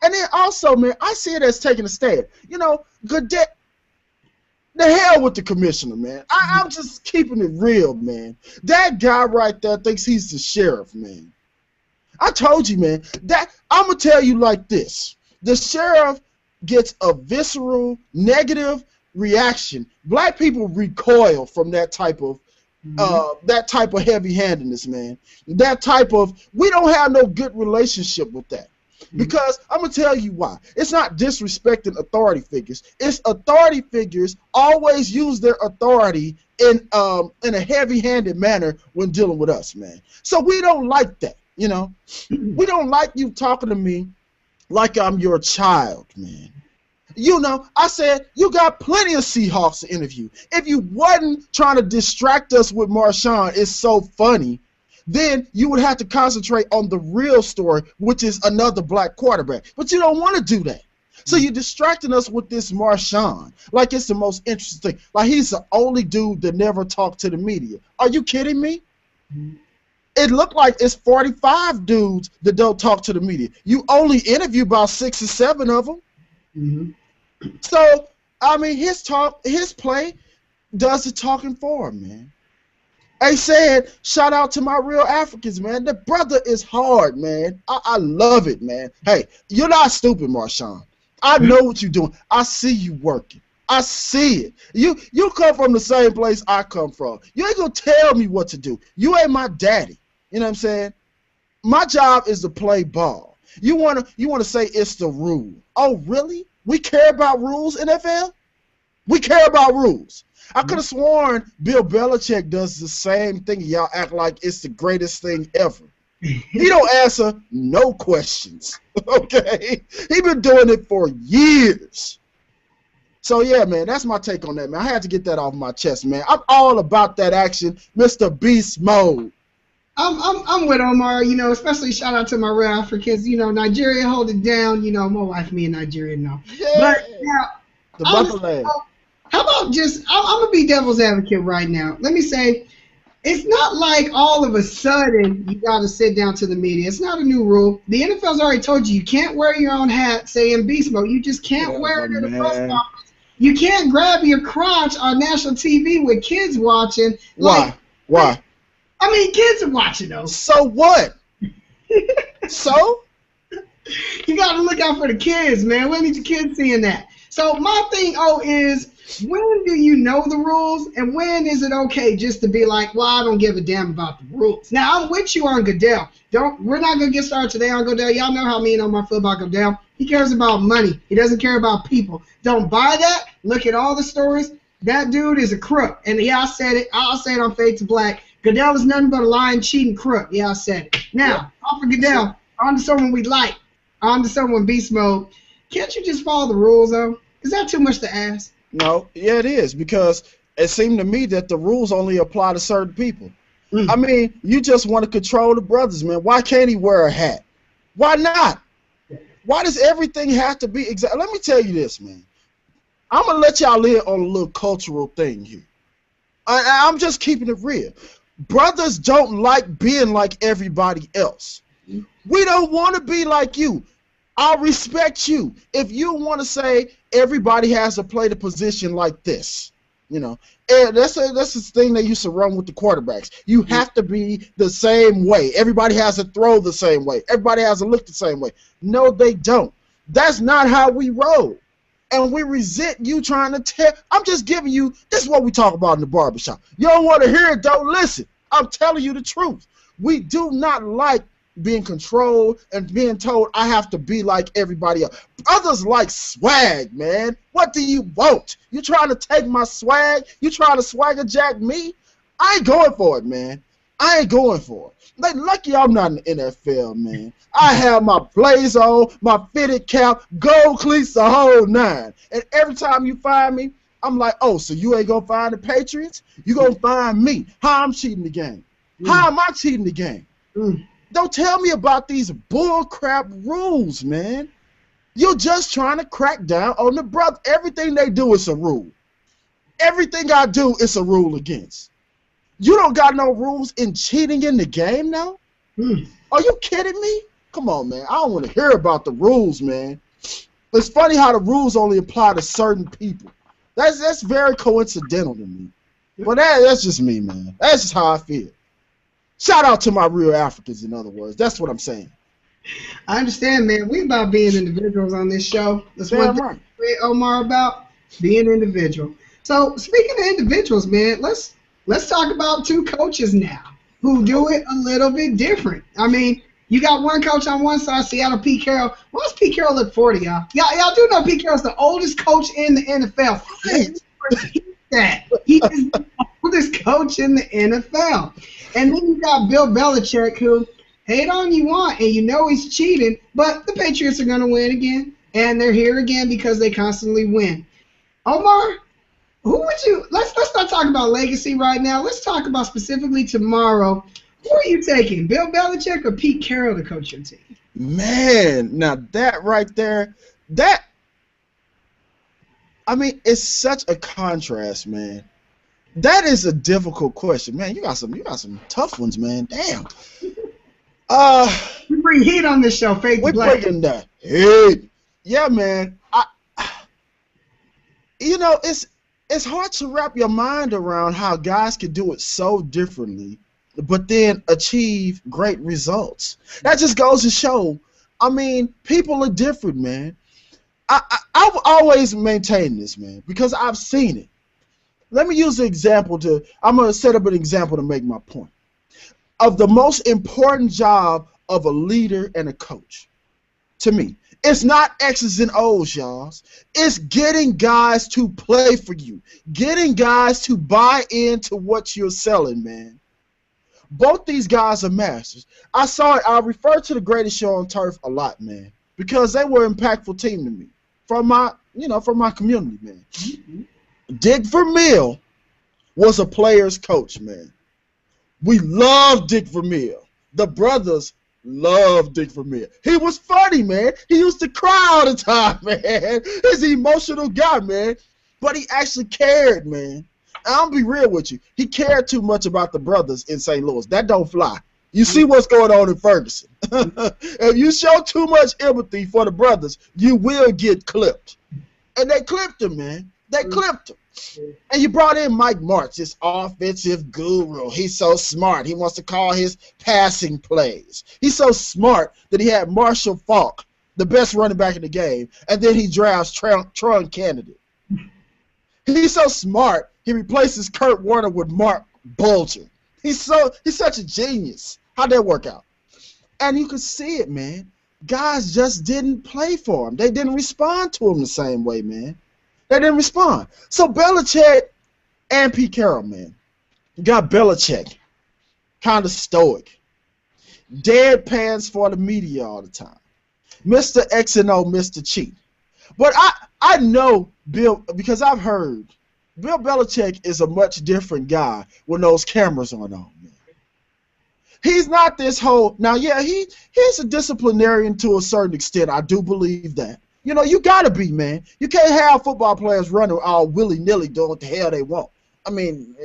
And then also, man, I see it as taking a stand. Goodell, the hell with the commissioner, man. I'm just keeping it real, man. That guy right there thinks he's the sheriff, man. I told you, man, that I'm going to tell you like this. The sheriff gets a visceral, negative reaction. Black people recoil from that type of heavy-handedness, man. That type of, we don't have no good relationship with that. Because I'm going to tell you why. It's not disrespecting authority figures. It's authority figures always use their authority in a heavy-handed manner when dealing with us, man. So we don't like that, We don't like you talking to me like I'm your child, man. I said, you got plenty of Seahawks to interview. If you wasn't trying to distract us with Marshawn, it's so funny, then you would have to concentrate on the real story, which is another black quarterback. But you don't want to do that. So you're distracting us with this Marshawn like it's the most interesting thing. Like he's the only dude that never talked to the media. Are you kidding me? It looked like it's 45 dudes that don't talk to the media. You only interview about 6 or 7 of them. So, I mean, his play does the talking for him, man. They said, shout out to my real Africans, man. The brother is hard, man. I love it, man. Hey, you're not stupid, Marshawn. I know what you're doing. I see you working. I see it. You come from the same place I come from. You ain't going to tell me what to do. You ain't my daddy. You know what I'm saying? My job is to play ball. You want to say it's the rule. Oh, really? We care about rules, NFL? We care about rules. I could have sworn Bill Belichick does the same thing. Y'all act like it's the greatest thing ever. He don't answer no questions, okay? He been doing it for years. So, yeah, man, that's my take on that, man. I had to get that off my chest, man. I'm all about that action, Mr. Beast Mode. I'm with Omar, you know, especially shout out to my real Africans. You know, Nigeria hold it down. You know, my wife, me and Nigeria know. Yeah, But now, the honestly, motherland. how about just, I'm going to be devil's advocate right now. Let me say, it's not like all of a sudden you got to sit down to the media. It's not a new rule. The NFL's already told you can't wear your own hat, say in beast mode. You just can't wear it at a press Man. conference. You can't grab your crotch on national TV with kids watching. Why? Why? I mean, kids are watching those. So what? So? You got to look out for the kids, man. When need your kids seeing that? So my thing, is when do you know the rules, and when is it okay just to be like, well, I don't give a damn about the rules? Now, I'm with you on Goodell. We're not going to get started today on Goodell. Y'all know how me and Omar feel about Goodell. He cares about money. He doesn't care about people. Don't buy that. Look at all the stories. That dude is a crook. And yeah, I said it. I'll say it on Fade to Black. Goodell is nothing but a lying, cheating crook. Yeah, I said it. Now, off of Goodell, on to someone we like, on to someone beast mode. Can't you just follow the rules, though? Is that too much to ask? No, yeah, it is, because it seemed to me that the rules only apply to certain people. I mean, you just want to control the brothers, man. Why can't he wear a hat? Why not? Why does everything have to be exact? Let me tell you this, man. I'm going to let y'all in on a little cultural thing here. I'm just keeping it real. Brothers don't like being like everybody else. We don't want to be like you. I'll respect you if you want to say everybody has to play the position like this. You know, and that's the thing they used to run with the quarterbacks. You have to be the same way. Everybody has to throw the same way. Everybody has to look the same way. No, they don't. That's not how we roll. And we resent you trying to tell. I'm just giving you, this is what we talk about in the barbershop. You don't want to hear it, don't listen. I'm telling you the truth. We do not like being controlled and being told I have to be like everybody else. Brothers like swag, man. What do you want? You trying to take my swag? You trying to swagger jack me? I ain't going for it, man. I ain't going for it. Like, lucky I'm not in the NFL, man. I have my blaze on, my fitted cap, gold cleats, the whole nine. And every time you find me, I'm like, oh, so you ain't gonna find the Patriots? You gonna find me. How I'm cheating the game. How am I cheating the game? Don't tell me about these bullcrap rules, man. You're just trying to crack down on the brother. Everything they do is a rule. Everything I do is a rule against. You don't got no rules in cheating in the game now? Are you kidding me? Come on, man. I don't want to hear about the rules, man. It's funny how the rules only apply to certain people. That's very coincidental to me. But that's just me, man. That's just how I feel. Shout out to my real Africans, in other words. That's what I'm saying. I understand, man. We about being individuals on this show. That's what right. Omar about, being individual. So speaking of individuals, man, let's talk about two coaches now who do it a little bit different. I mean, you got one coach on one side, Seattle, Pete Carroll. Why does Pete Carroll look 40, y'all? Y'all do know Pete Carroll's the oldest coach in the NFL. He is the oldest coach in the NFL. And then you got Bill Belichick, who hate on you want, and you know he's cheating, but the Patriots are going to win again, and they're here again because they constantly win. Omar, who would you? Let's not talk about legacy right now. Let's talk about specifically tomorrow. Who are you taking, Bill Belichick or Pete Carroll to coach your team? Man, now that right there, I mean, it's such a contrast, man. That is a difficult question, man. You got some tough ones, man. Damn. We bring heat on this show, Fade to Black. We're bringing that heat. Yeah, man. It's hard to wrap your mind around how guys can do it so differently, but then achieve great results. That just goes to show. I mean, people are different, man. I've always maintained this, man, because I've seen it. Let me use an example I'm going to set up an example to make my point. Of the most important job of a leader and a coach, to me, it's not X's and O's, y'all. It's getting guys to play for you. Getting guys to buy into what you're selling, man. Both these guys are masters. I refer to the Greatest Show on Turf a lot, man, because they were an impactful team to me from my community, man. Dick Vermeil was a player's coach, man. We love Dick Vermeer. The brothers love Dick Vermeer. He was funny, man. He used to cry all the time, man. He's an emotional guy, man. But he actually cared, man. And I'll be real with you. He cared too much about the brothers in St. Louis. That don't fly. You see what's going on in Ferguson. If you show too much empathy for the brothers, you will get clipped. And they clipped him, man. They clipped him. And you brought in Mike Martz, this offensive guru. He's so smart. He wants to call his passing plays. He's so smart that he had Marshall Faulk, the best running back in the game, and then he drafts Tron Kennedy. He's so smart, he replaces Kurt Warner with Mark Bulger. He's such a genius. How'd that work out? And you could see it, man. Guys just didn't play for him. They didn't respond to him the same way, man. They didn't respond. So Belichick and Pete Carroll, man, you got Belichick, kind of stoic, deadpans for the media all the time, Mr. X and O, Mr. Cheat. But I know Bill, because I've heard Bill Belichick is a much different guy when those cameras aren't on, man. He's not this whole, now yeah, he's a disciplinarian to a certain extent. I do believe that. You know, you got to be, man. You can't have football players running all willy-nilly doing what the hell they want. I mean,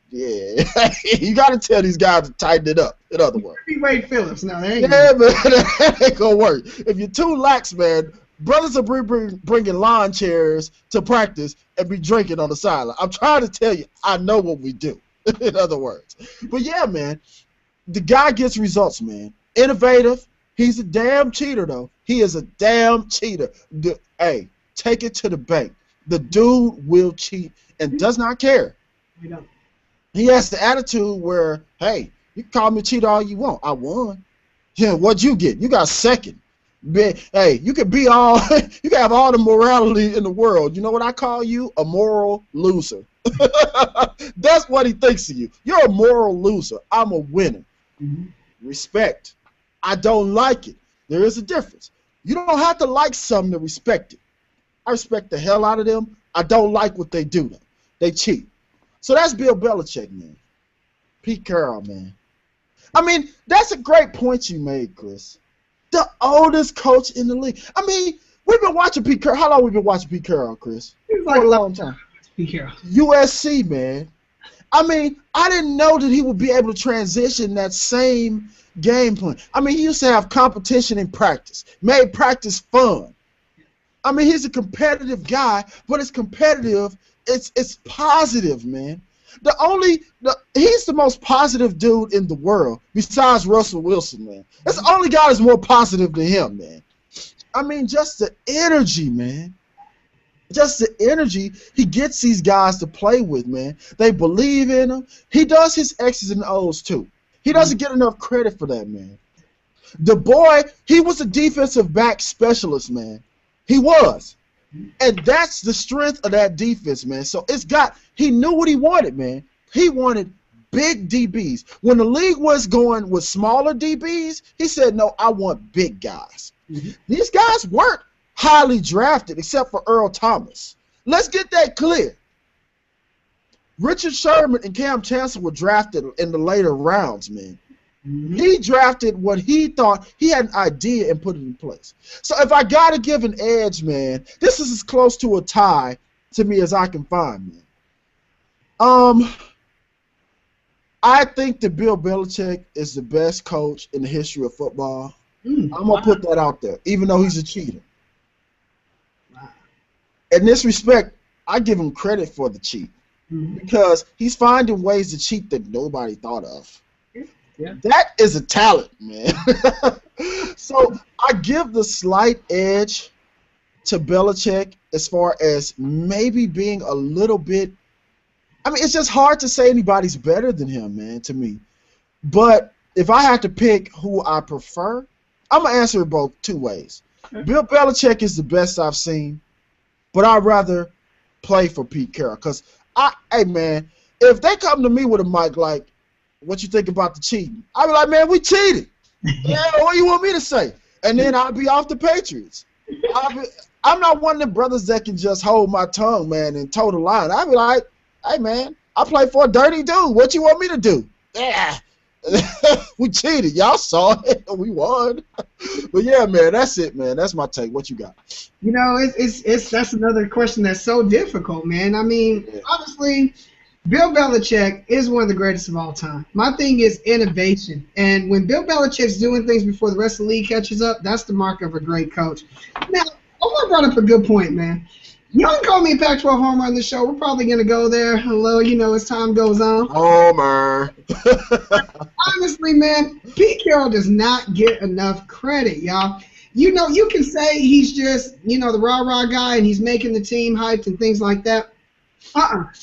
yeah, you got to tell these guys to tighten it up, in other words. Wade Phillips, no, that ain't yeah, man, that ain't going to work. If you're too lax, man, brothers are bringing lawn chairs to practice and be drinking on the sideline. I'm trying to tell you, I know what we do, in other words. But, yeah, man, the guy gets results, man. Innovative. He's a damn cheater, though. He is a damn cheater. Hey, take it to the bank. The dude will cheat and does not care. He has the attitude where, hey, you can call me a cheater all you want. I won. Yeah, what'd you get? You got second. Hey, you can be all, you can have all the morality in the world. You know what I call you? A moral loser. That's what he thinks of you. You're a moral loser. I'm a winner. Respect. I don't like it. There is a difference. You don't have to like something to respect it. I respect the hell out of them. I don't like what they do, though. They cheat. So that's Bill Belichick, man. Pete Carroll, man. I mean, that's a great point you made, Chris. The oldest coach in the league. I mean, we've been watching Pete Carroll. How long have we been watching Pete Carroll, Chris? It's like a long time. Pete Carroll. USC, man. I mean, I didn't know that he would be able to transition that same game plan. I mean, he used to have competition in practice, made practice fun. I mean, he's a competitive guy, but it's competitive. It's positive, man. He's the most positive dude in the world besides Russell Wilson, man. That's the only guy that's more positive than him, man. I mean, just the energy, man. Just the energy he gets these guys to play with, man. They believe in him. He does his X's and O's, too. He doesn't get enough credit for that, man. The boy, he was a defensive back specialist, man. He was. And that's the strength of that defense, man. So he knew what he wanted, man. He wanted big DBs. When the league was going with smaller DBs, he said, no, I want big guys. These guys weren't highly drafted except for Earl Thomas. Let's get that clear. Richard Sherman and Cam Chancellor were drafted in the later rounds, man. He drafted what he thought, he had an idea and put it in place. So if I got to give an edge, man, this is as close to a tie to me as I can find, man. I think that Bill Belichick is the best coach in the history of football. I'm going to put that out there, even though he's a cheater. In this respect, I give him credit for the cheat because he's finding ways to cheat that nobody thought of. Yeah. That is a talent, man. So I give the slight edge to Belichick as far as maybe being a little bit. I mean, it's just hard to say anybody's better than him, man, to me. But if I had to pick who I prefer, I'm going to answer it both two ways. Bill Belichick is the best I've seen, but I'd rather play for Pete Carroll. Because, hey, man, if they come to me with a mic like, what you think about the cheating? I'd be like, man, we cheated. Yeah, what do you want me to say? And then I'll be off the Patriots. I'm not one of them brothers that can just hold my tongue, man, and toe the line. I'd be like, hey, man, I play for a dirty dude. What you want me to do? yeah. We cheated. Y'all saw it. We won. But yeah, man, that's it, man. That's my take. What you got? You know, it's that's another question that's so difficult, man. I mean, honestly, Bill Belichick is one of the greatest of all time. My thing is innovation. And when Bill Belichick's doing things before the rest of the league catches up, that's the mark of a great coach. Now, Omar brought up a good point, man. Y'all can call me a Pac-12 homer on the show. We're probably going to go there. Hello, you know, as time goes on. Homer. Honestly, man, Pete Carroll does not get enough credit, y'all. You know, you can say he's just, you know, the rah-rah guy and he's making the team hyped and things like that.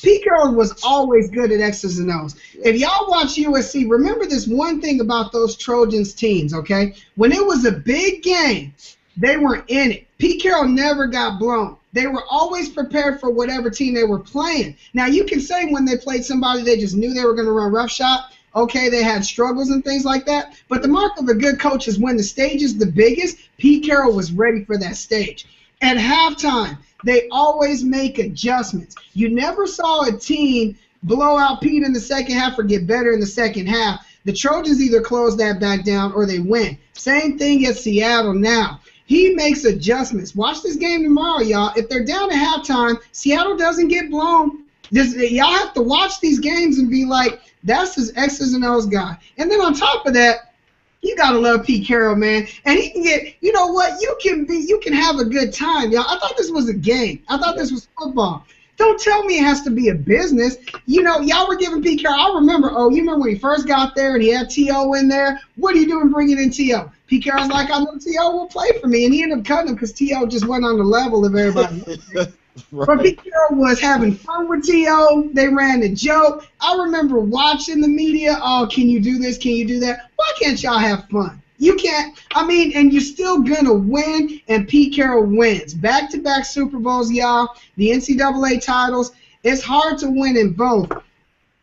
Pete Carroll was always good at X's and O's. If y'all watch USC, remember this one thing about those Trojans teams, okay? When it was a big game, they were in it. Pete Carroll never got blown. They were always prepared for whatever team they were playing. Now, you can say when they played somebody they just knew they were going to run roughshod, okay, they had struggles and things like that. But the mark of a good coach is when the stage is the biggest, Pete Carroll was ready for that stage. At halftime, they always make adjustments. You never saw a team blow out Pete in the second half or get better in the second half. The Trojans either close that back down or they win. Same thing at Seattle now. He makes adjustments. Watch this game tomorrow, y'all. If they're down at halftime, Seattle doesn't get blown. Y'all have to watch these games and be like, that's his X's and O's guy. And then on top of that, you gotta love Pete Carroll, man. And he can get, you know what, you can have a good time, y'all. I thought this was a game. I thought this was football. Don't tell me it has to be a business. You know, y'all were giving Pete Carroll. I remember, you remember when he first got there and he had T.O. in there? What are you doing bringing in T.O.? Pete Carroll's like, I know T.O. will play for me. And he ended up cutting him because T.O. just went on the level of everybody. Right. But Pete Carroll was having fun with T.O. They ran the joke. I remember watching the media. Oh, can you do this? Can you do that? Why can't y'all have fun? You can't. I mean, and you're still going to win, and Pete Carroll wins. Back-to-back Super Bowls, y'all. The NCAA titles. It's hard to win in both.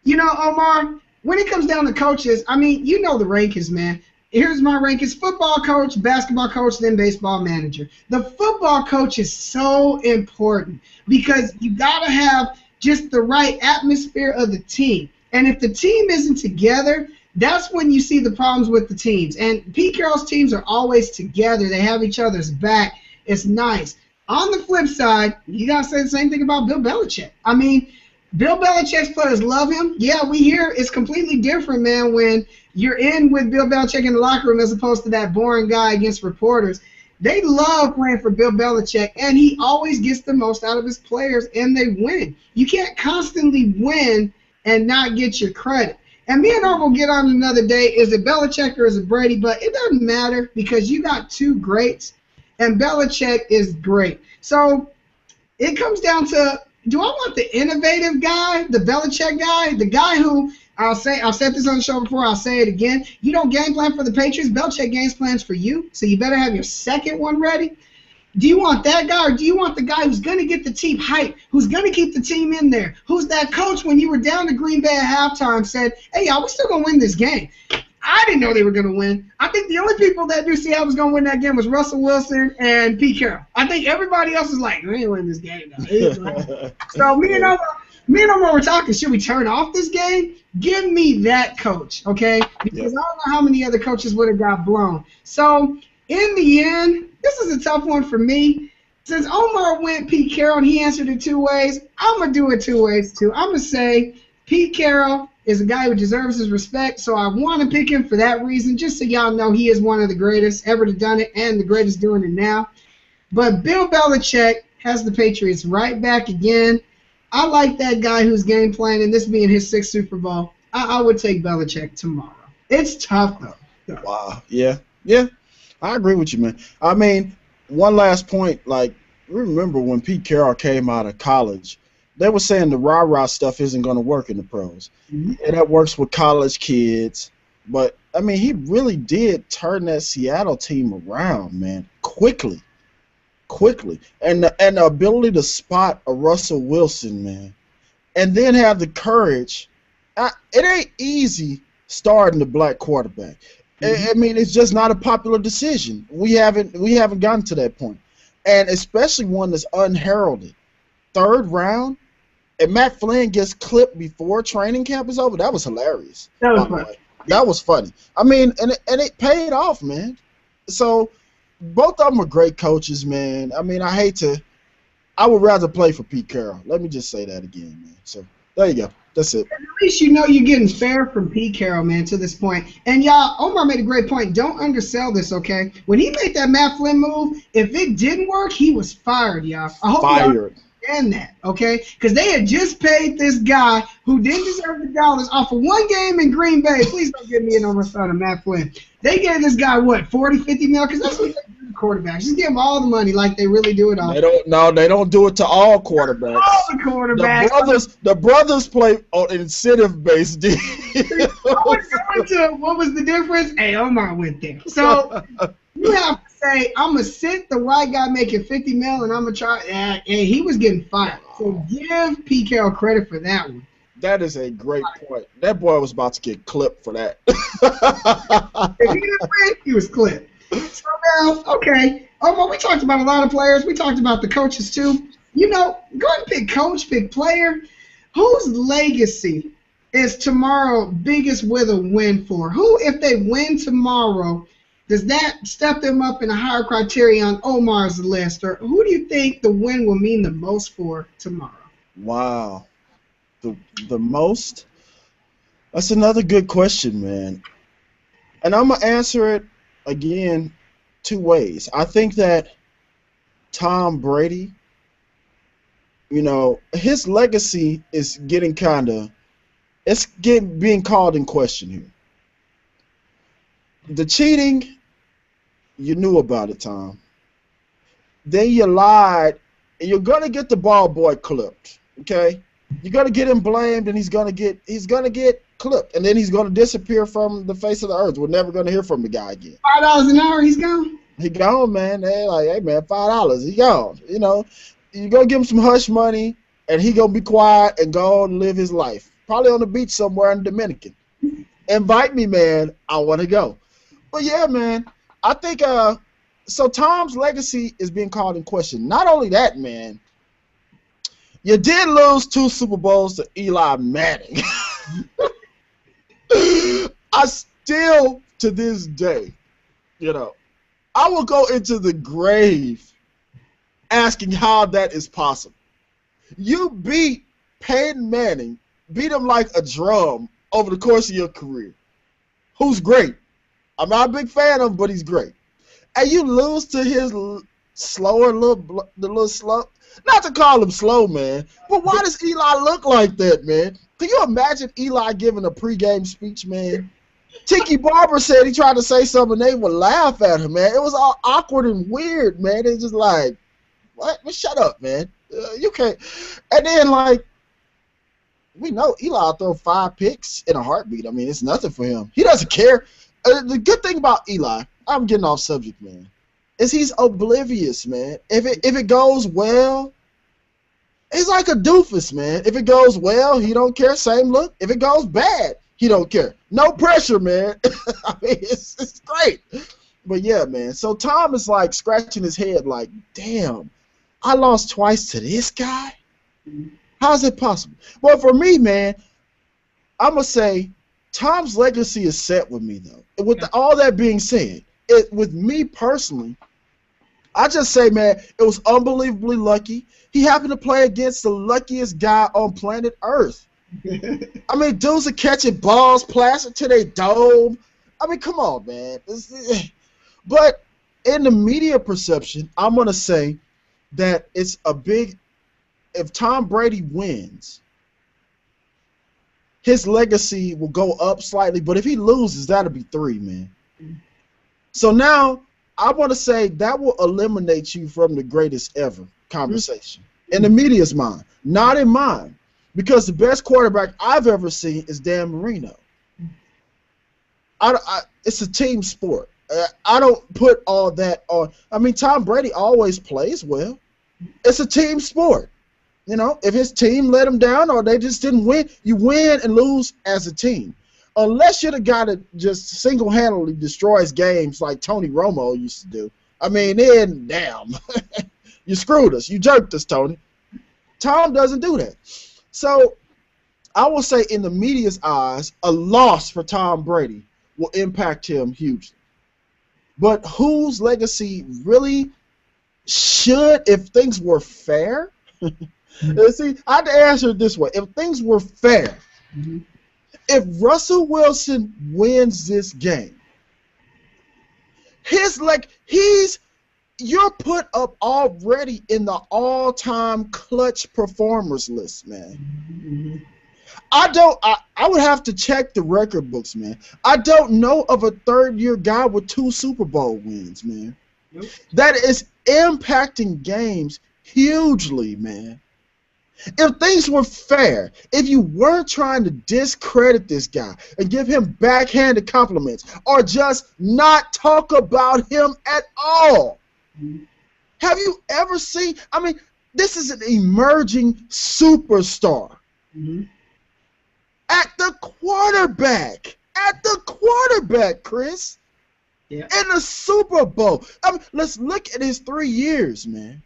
You know, Omar, when it comes down to coaches, I mean, you know the rankings, man. Here's my rankings: football coach, basketball coach, then baseball manager. The football coach is so important because you got to have just the right atmosphere of the team. And if the team isn't together, that's when you see the problems with the teams. And Pete Carroll's teams are always together. They have each other's back. It's nice. On the flip side, you got to say the same thing about Bill Belichick. I mean, Bill Belichick's players love him. Yeah, we hear it's completely different, man, when you're in with Bill Belichick in the locker room as opposed to that boring guy against reporters. They love playing for Bill Belichick, and he always gets the most out of his players, and they win. You can't constantly win and not get your credit. And me and Omar will get on another day. Is it Belichick or is it Brady? But it doesn't matter because you got two greats, and Belichick is great. So it comes down to, do I want the innovative guy, the Belichick guy, the guy who, I've said this on the show before, I'll say it again, you don't game plan for the Patriots, Belichick game plans for you, so you better have your second one ready. Do you want that guy, or do you want the guy who's going to get the team hyped, who's going to keep the team in there, who's that coach when you were down to Green Bay at halftime said, hey, y'all, we're still going to win this game. I didn't know they were going to win. I think the only people that knew Seattle was going to win that game was Russell Wilson and Pete Carroll. I think everybody else was like, we ain't winning this game now. So me and Omar were talking, should we turn off this game? Give me that coach, okay? Because I don't know how many other coaches would have got blown. So in the end, this is a tough one for me. Since Omar went Pete Carroll and he answered it two ways, I'm going to do it two ways too. I'm going to say Pete Carroll is a guy who deserves his respect, so I want to pick him for that reason, just so y'all know he is one of the greatest ever to done it and the greatest doing it now. But Bill Belichick has the Patriots right back again. I like that guy who's game planning, this being his sixth Super Bowl. I would take Belichick tomorrow. It's tough, though. Wow. Yeah. I agree with you, man. I mean, one last point, like, remember when Pete Carroll came out of college, they were saying the rah-rah stuff isn't going to work in the pros. Mm-hmm. And that works with college kids. But, I mean, he really did turn that Seattle team around, man, quickly. And the ability to spot a Russell Wilson, man, and then have the courage. It ain't easy starting the black quarterback. Mm-hmm. I mean, it's just not a popular decision. We haven't gotten to that point. And especially one that's unheralded. Third round, and Matt Flynn gets clipped before training camp is over, that was hilarious. That was funny. That was funny. I mean, and it paid off, man. So both of them are great coaches, man. I mean, I would rather play for Pete Carroll. Let me just say that again, man. So there you go. That's it. At least you know you're getting fair from Pete Carroll, man, to this point. And y'all, Omar made a great point. Don't undersell this, okay? When he made that Matt Flynn move, if it didn't work, he was fired, y'all. I hope y'all understand that, okay? Because they had just paid this guy who didn't deserve the dollars off of one game in Green Bay. Please don't get me in on my son of Matt Flynn. They gave this guy, what, 40, 50 mil? Because that's what they do to quarterbacks. Just give them all the money like they really do it all. They don't do it to all quarterbacks. All the quarterbacks. The brothers play on incentive-based deal. What was the difference? Hey, Omar went there. So you have to say, I'm going to sit the white guy making 50 mil, and I'm going to try. And he was getting fired. So give Pete Carroll credit for that one. That is a great point. That boy was about to get clipped for that. If he didn't win, he was clipped. So now, okay. Omar, we talked about a lot of players. We talked about the coaches, too. You know, go ahead and pick coach, pick player. Whose legacy is tomorrow biggest with a win for? Who, if they win tomorrow, does that step them up in a higher criteria on Omar's list? Or who do you think the win will mean the most for tomorrow? Wow. The most? That's another good question, man. And I'm going to answer it, again, two ways. I think that Tom Brady, you know, his legacy is getting being called in question here. The cheating, you knew about it, Tom. Then you lied, and you're going to get the ball boy clipped, okay? You're gonna get him blamed, and he's gonna get clipped, and then he's gonna disappear from the face of the earth. We're never gonna hear from the guy again. $5 an hour, he's gone. He gone, man. They're like, hey, man, $5, he gone. You know, you gonna give him some hush money, and he gonna be quiet and go and live his life, probably on the beach somewhere in Dominican. Invite me, man. I want to go. But yeah, man, I think so. Tom's legacy is being called in question. Not only that, man. You did lose 2 Super Bowls to Eli Manning. I still, to this day, you know, I will go into the grave asking how that is possible. You beat Peyton Manning, beat him like a drum over the course of your career. Who's great. I'm not a big fan of him, but he's great. And you lose to his slower, the little slow. Not to call him slow, man, but why does Eli look like that, man? Can you imagine Eli giving a pregame speech, man? Tiki Barber said he tried to say something, and they would laugh at him, man. It was all awkward and weird, man. It's just like, what? Man, shut up, man. You can't. And then, like, we know Eli will throw 5 picks in a heartbeat. I mean, it's nothing for him. He doesn't care. The good thing about Eli, I'm getting off subject, man, is he's oblivious, man. If it goes well, he's like a doofus, man. If it goes well, he don't care. Same look. If it goes bad, he don't care. No pressure, man. I mean, it's great. But yeah, man. So Tom is like scratching his head, like, damn, I lost twice to this guy. How's it possible? Well, for me, man, I'm gonna say Tom's legacy is set with me, though. With all that being said, with me personally, I just say, man, it was unbelievably lucky. He happened to play against the luckiest guy on planet Earth. I mean, dudes are catching balls plastered to their dome. I mean, come on, man. But in the media perception, I'm going to say that it's a big – if Tom Brady wins, his legacy will go up slightly. But if he loses, that'll be 3, man. So now I want to say that will eliminate you from the greatest ever conversation in the media's mind, not in mine, because the best quarterback I've ever seen is Dan Marino. It's a team sport. I don't put all that on. I mean, Tom Brady always plays well. It's a team sport. You know, if his team let him down or they just didn't win, you win and lose as a team. Unless you're the guy that just single-handedly destroys games like Tony Romo used to do. I mean, then, damn, you screwed us. You jerked us, Tony. Tom doesn't do that. So I will say, in the media's eyes, a loss for Tom Brady will impact him hugely. But whose legacy really should, if things were fair? See, I had to answer it this way. If things were fair, if Russell Wilson wins this game, you're put up already in the all-time clutch performers list, man. I would have to check the record books, man. I don't know of a third-year guy with 2 Super Bowl wins, man. Nope. That is impacting games hugely, man. If things were fair, if you weren't trying to discredit this guy and give him backhanded compliments or just not talk about him at all, have you ever seen? I mean, this is an emerging superstar. At the quarterback, Chris. Yeah. In the Super Bowl. I mean, let's look at his 3 years, man.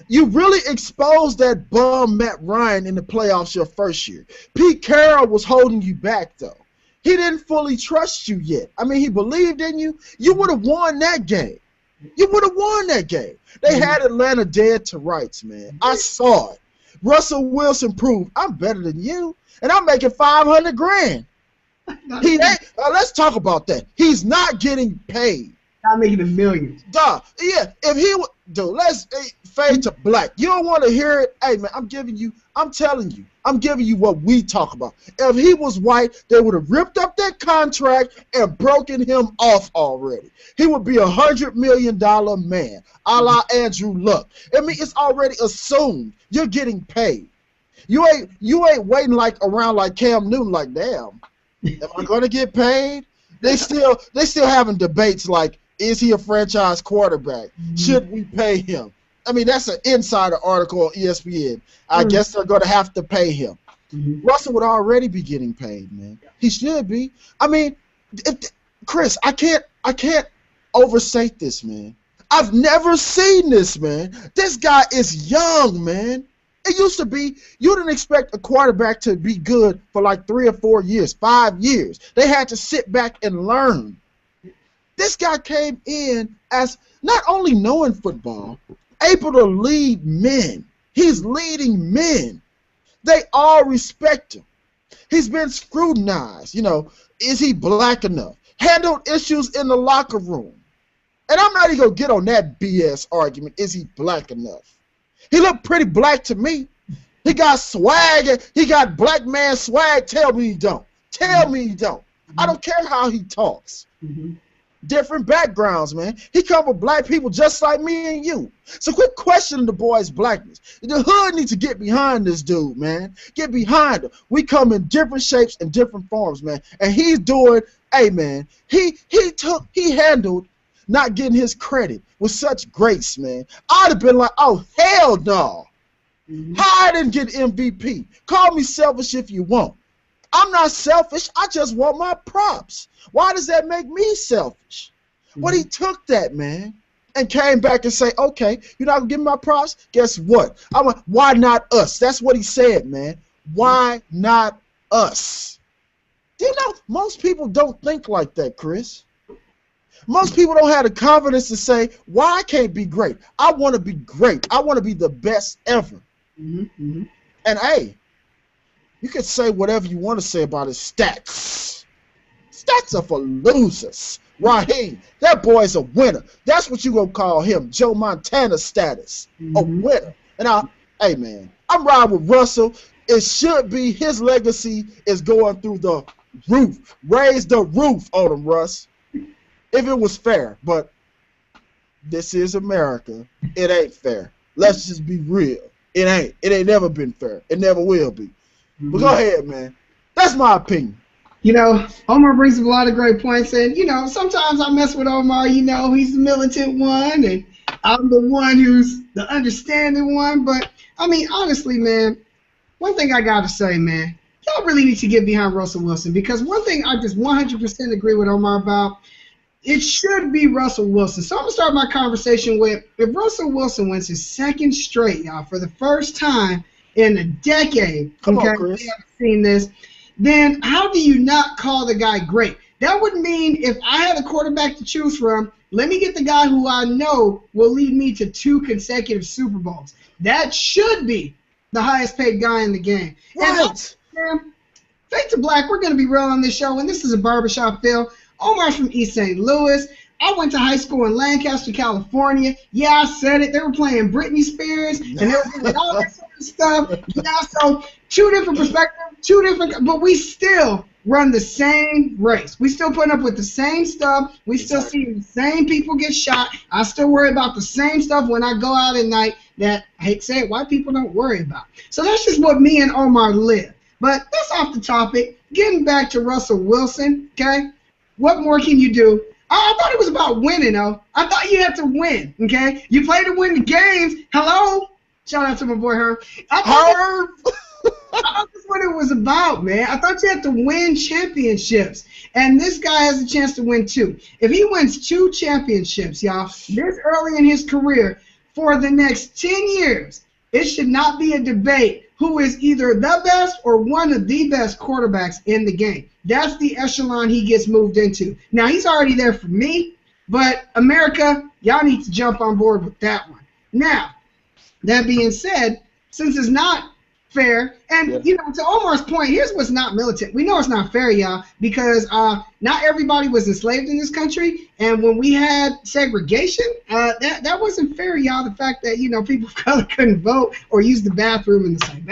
You really exposed that bum Matt Ryan in the playoffs your first year. Pete Carroll was holding you back, though. He didn't fully trust you yet. I mean, he believed in you. You would have won that game. They had Atlanta dead to rights, man. I saw it. Russell Wilson proved, I'm better than you, and I'm making $500,000. He ain't. Let's talk about that. He's not getting paid. Not making the millions. Duh. Yeah. If he would, dude, let's fade to black. You don't want to hear it. Hey, man, I'm telling you, I'm giving you what we talk about. If he was white, they would have ripped up that contract and broken him off already. He would be $100 million man, a la Andrew Luck. I mean, it's already assumed you're getting paid. You ain't waiting around like Cam Newton, like, damn, am I gonna get paid? They still having debates like, is he a franchise quarterback? Should we pay him? I mean, that's an insider article on ESPN. I guess they're going to have to pay him. Russell would already be getting paid, man. He should be. I mean, Chris, I can't overstate this, man. I've never seen this, man. This guy is young, man. It used to be you didn't expect a quarterback to be good for like 3 or 4 years, 5 years. They had to sit back and learn. This guy came in as not only knowing football, able to lead men. He's leading men. They all respect him. He's been scrutinized. You know, is he black enough? Handled issues in the locker room. And I'm not even going to get on that BS argument. Is he black enough? He looked pretty black to me. He got swag. He got black man swag. Tell me he don't. Tell me he don't. I don't care how he talks. Different backgrounds, man. He come with black people just like me and you. So quit questioning the boy's blackness. The hood needs to get behind this dude, man. Get behind him. We come in different shapes and different forms, man. And he's doing, hey, man, he handled not getting his credit with such grace, man. I'd have been like, oh, hell no. How I didn't get MVP. Call me selfish if you want. I'm not selfish. I just want my props. Why does that make me selfish? But he took that, man, and came back and say, okay, you're not going to give me my props? Guess what? Why not us? That's what he said, man. Why not us? Do you know, most people don't think like that, Chris. Most people don't have the confidence to say, why I can't be great? I want to be great. I want to be the best ever. And, hey, you can say whatever you want to say about his stats. Stats are for losers. Raheem, that boy's a winner. That's what you gonna call him, Joe Montana status, a winner. And hey man, I'm riding with Russell. It should be his legacy is going through the roof. Raise the roof on him, Russ. If it was fair, but this is America. It ain't fair. Let's just be real. It ain't. It ain't never been fair. It never will be. But go ahead, man. That's my opinion. You know, Omar brings up a lot of great points, and you know, sometimes I mess with Omar. You know, he's the militant one, and I'm the one who's the understanding one. But I mean, honestly, man, one thing I gotta say, man, y'all really need to get behind Russell Wilson, because one thing I just 100% agree with Omar about, it should be Russell Wilson. So I'm gonna start my conversation with, if Russell Wilson wins his second straight, y'all, for the first time in a decade. Come okay, on, Chris. we haven't seen this. Then how do you not call the guy great? That would mean if I had a quarterback to choose from, let me get the guy who I know will lead me to 2 consecutive Super Bowls. That should be the highest paid guy in the game. Right. And fade to black, we're going to be real on this show, and this is a barbershop feel. Omar's from East St. Louis. I went to high school in Lancaster, California. Yeah, I said it. They were playing Britney Spears, and they were doing all that sort of stuff. Yeah, so 2 different perspectives, 2 different, but we still run the same race. We still putting up with the same stuff. We still see the same people get shot. I still worry about the same stuff when I go out at night that, I hate to say it, white people don't worry about. So that's just what me and Omar live. But that's off the topic. Getting back to Russell Wilson, okay? What more can you do? I thought it was about winning, though. I thought you had to win, okay? You play to win the games. Hello? Shout out to my boy Herb. I thought that's what it was about, man. I thought you had to win championships. And this guy has a chance to win 2. If he wins 2 championships, y'all, this early in his career, for the next 10 years, it should not be a debate who is either the best or one of the best quarterbacks in the game. That's the echelon he gets moved into. Now, he's already there for me, but America, y'all need to jump on board with that one. Now, that being said, since it's not fair, and you know, to Omar's point, here's what's not militant. We know it's not fair, y'all, because not everybody was enslaved in this country, and when we had segregation, that wasn't fair, y'all. The fact that, you know, people of color couldn't vote or use the bathroom in the same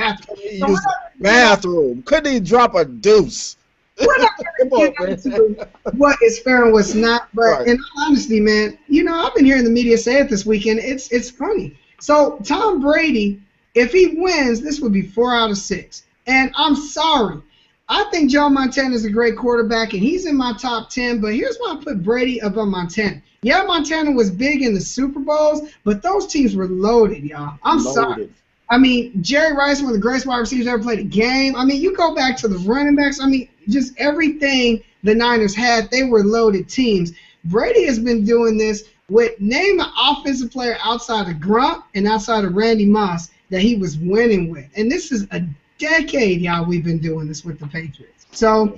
bathroom. Couldn't even drop a deuce. We're not going to get into what is fair and what's not, but in all honesty, man, you know, I've been hearing the media say it this weekend. It's funny. So Tom Brady, if he wins, this would be 4 out of 6. And I'm sorry. I think Joe Montana is a great quarterback, and he's in my top 10, but here's why I put Brady above Montana. Yeah, Montana was big in the Super Bowls, but those teams were loaded, y'all. I'm sorry. I mean, Jerry Rice, one of the greatest wide receivers ever played a game. I mean, you go back to the running backs. I mean, just everything the Niners had, they were loaded teams. Brady has been doing this with name an offensive player outside of Gronk and outside of Randy Moss that he was winning with. And this is a decade, y'all, we've been doing this with the Patriots. So,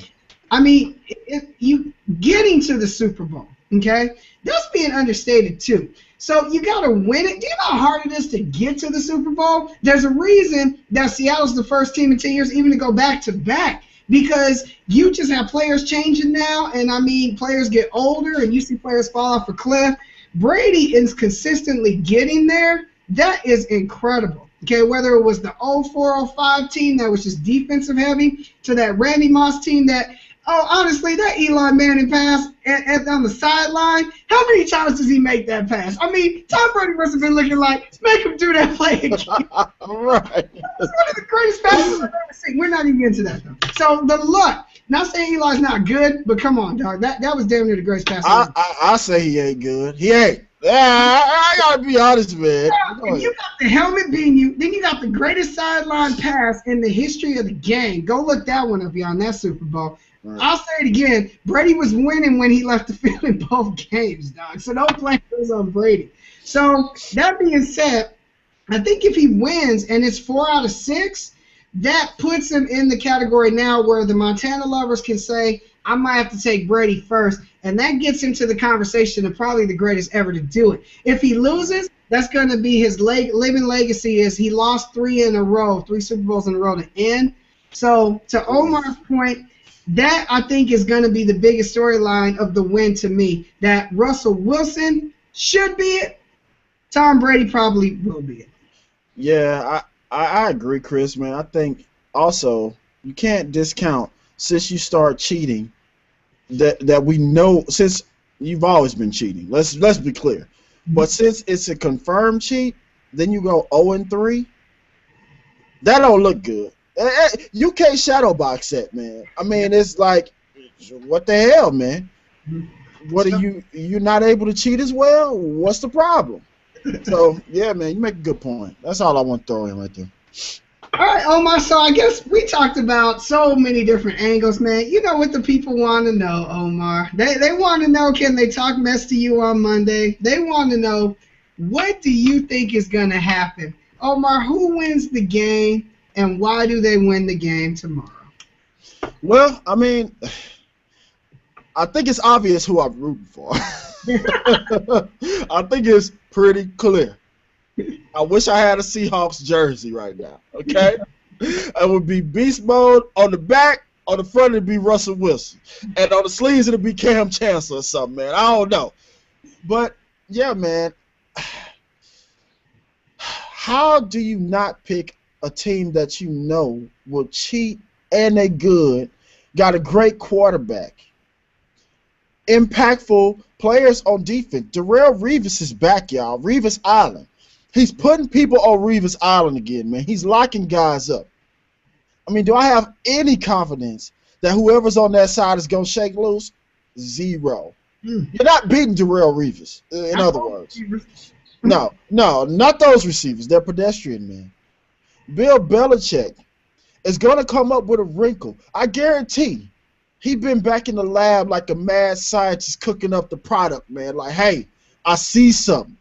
I mean, you getting to the Super Bowl, okay, that's being understated too. So you got to win it. Do you know how hard it is to get to the Super Bowl? There's a reason that Seattle's the first team in 10 years even to go back-to-back, because you just have players changing now, and, I mean, players get older, and you see players fall off a cliff. Brady is consistently getting there. That is incredible. Okay, whether it was the 04-05 team that was just defensive heavy to that Randy Moss team that, oh, honestly, that Eli Manning pass on the sideline, how many times does he make that pass? I mean, Tom Brady must have been looking like, make him do that play again. Right. That's one of the greatest passes I've ever seen. We're not even into that, though. So the luck. Not saying Eli's not good, but come on, dog. That was damn near the greatest pass. I say he ain't good. He ain't. Yeah, I gotta be honest, man. Yeah, if you got the helmet beating you, then you got the greatest sideline pass in the history of the game. Go look that one up, y'all, on that Super Bowl. Right. I'll say it again. Brady was winning when he left the field in both games, dog. So don't blame those on Brady. So that being said, I think if he wins and it's 4 out of 6, that puts him in the category now where the Montana lovers can say, I might have to take Brady first, and that gets him to the conversation of probably the greatest ever to do it. If he loses, that's going to be his living legacy is he lost 3 Super Bowls in a row to end. So to Omar's point, that I think is going to be the biggest storyline of the win to me, that Russell Wilson should be it. Tom Brady probably will be it. Yeah, I agree, Chris, man. I think also you can't discount, since you start cheating, that we know, since you've always been cheating. Let's be clear. But since it's a confirmed cheat, then you go 0-3. That don't look good. You can't shadow box that, man. I mean, it's like, what the hell, man? What are you're not able to cheat as well? What's the problem? So yeah, man, you make a good point. That's all I want to throw in right there. All right, Omar, so I guess we talked about so many different angles, man. You know what the people want to know, Omar. They want to know, can they talk mess to you on Monday? They want to know, what do you think is going to happen? Omar, who wins the game? and why do they win the game tomorrow? Well, I mean, I think it's obvious who I'm rooting for. I think it's pretty clear. I wish I had a Seahawks jersey right now, okay? It would be beast mode on the back. On the front, it'd be Russell Wilson. And on the sleeves, it'd be Cam Chancellor or something, man. I don't know. But, yeah, man. How do you not pick a team that you know will cheat and they good, got a great quarterback, impactful players on defense? Darrelle Revis is back, y'all. Revis Island. He's putting people on Revis Island again, man. He's locking guys up. I mean, do I have any confidence that whoever's on that side is going to shake loose? Zero. You're not beating Darrelle Revis, in other words. No, not those receivers. They're pedestrian, man. Bill Belichick is going to come up with a wrinkle. I guarantee he been back in the lab like a mad scientist cooking up the product, man. Like, hey, I see something.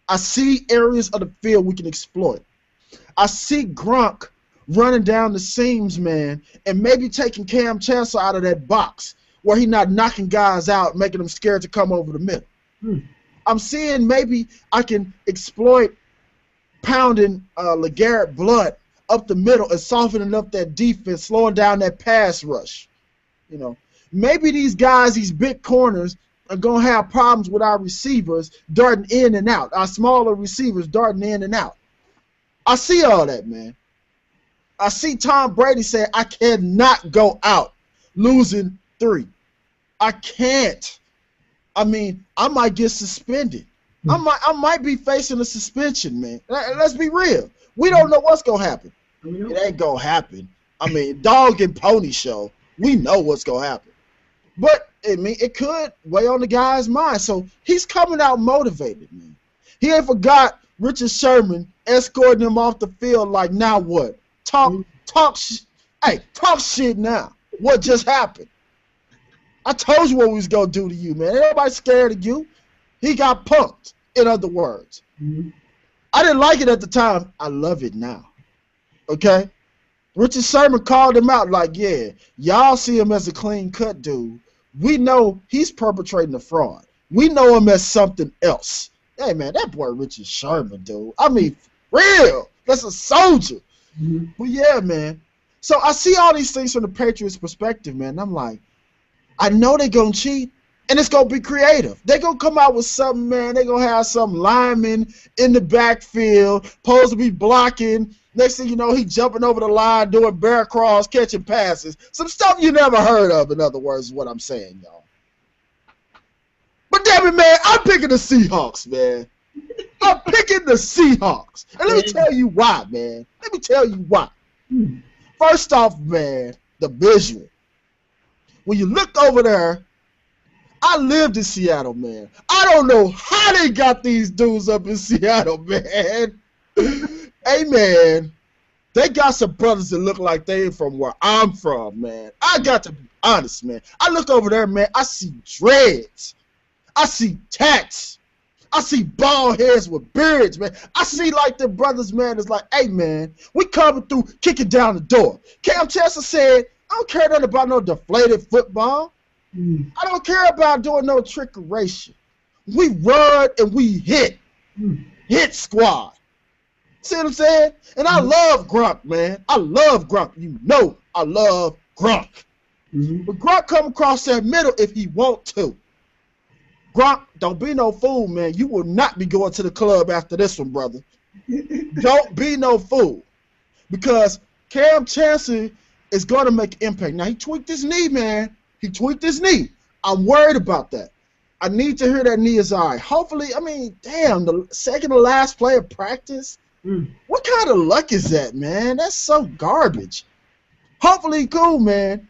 I see areas of the field we can exploit. I see Gronk running down the seams, man, and maybe taking Cam Chancellor out of that box where he's not knocking guys out, making them scared to come over the middle. I'm seeing maybe I can exploit pounding LeGarrette Blount up the middle and softening up that defense, slowing down that pass rush. You know, maybe these guys, these big corners, are going to have problems with our receivers darting in and out, our smaller receivers darting in and out. I see all that, man. I see Tom Brady saying, I cannot go out losing 3. I can't. I mean, I might get suspended. I might be facing a suspension, man. Let's be real. We don't know what's going to happen. It ain't going to happen. I mean, dog and pony show. We know what's going to happen. But, I mean, it could weigh on the guy's mind. So he's coming out motivated, man. He ain't forgot Richard Sherman escorting him off the field like, now what? Talk shit now. What just happened? I told you what we was going to do to you, man. Ain't nobody scared of you. He got punked, in other words. I didn't like it at the time. I love it now. Okay? Richard Sherman called him out like, yeah, y'all see him as a clean-cut dude. We know he's perpetrating a fraud. We know him as something else. Hey, man, that boy Richard Sherman, dude. I mean, real. That's a soldier. But, yeah, man. So I see all these things from the Patriots' perspective, man. I'm like, I know they're going to cheat, and it's going to be creative. They're going to come out with something, man. They're going to have some lineman in the backfield, supposed to be blocking. Next thing you know, he jumping over the line, doing bear crawls, catching passes. Some stuff you never heard of, in other words, is what I'm saying, y'all. But damn it, man, I'm picking the Seahawks, man. I'm picking the Seahawks. And let me tell you why, man. Let me tell you why. First off, man, the visual. When you look over there, I lived in Seattle, man. I don't know how they got these dudes up in Seattle, man. Hey, man, they got some brothers that look like they from where I'm from, man. I got to be honest, man. I look over there, man. I see dreads. I see tats. I see bald heads with beards, man. I see like the brothers, man, it's like, hey, man, we coming through, kicking down the door. Cam Chancellor said, I don't care nothing about no deflated football. I don't care about doing no trickeration. We run and we hit. Hit squad. See what I'm saying? And I love Gronk, man. I love Gronk. You know I love Gronk. But Gronk come across that middle if he want to. Gronk, don't be no fool, man. You will not be going to the club after this one, brother. Don't be no fool. Because Cam Chancellor is going to make an impact. Now, he tweaked his knee, man. He tweaked his knee. I'm worried about that. I need to hear that knee is all right. Hopefully, I mean, damn, the second to last play of practice. What kind of luck is that, man? That's so garbage. Hopefully, cool, man.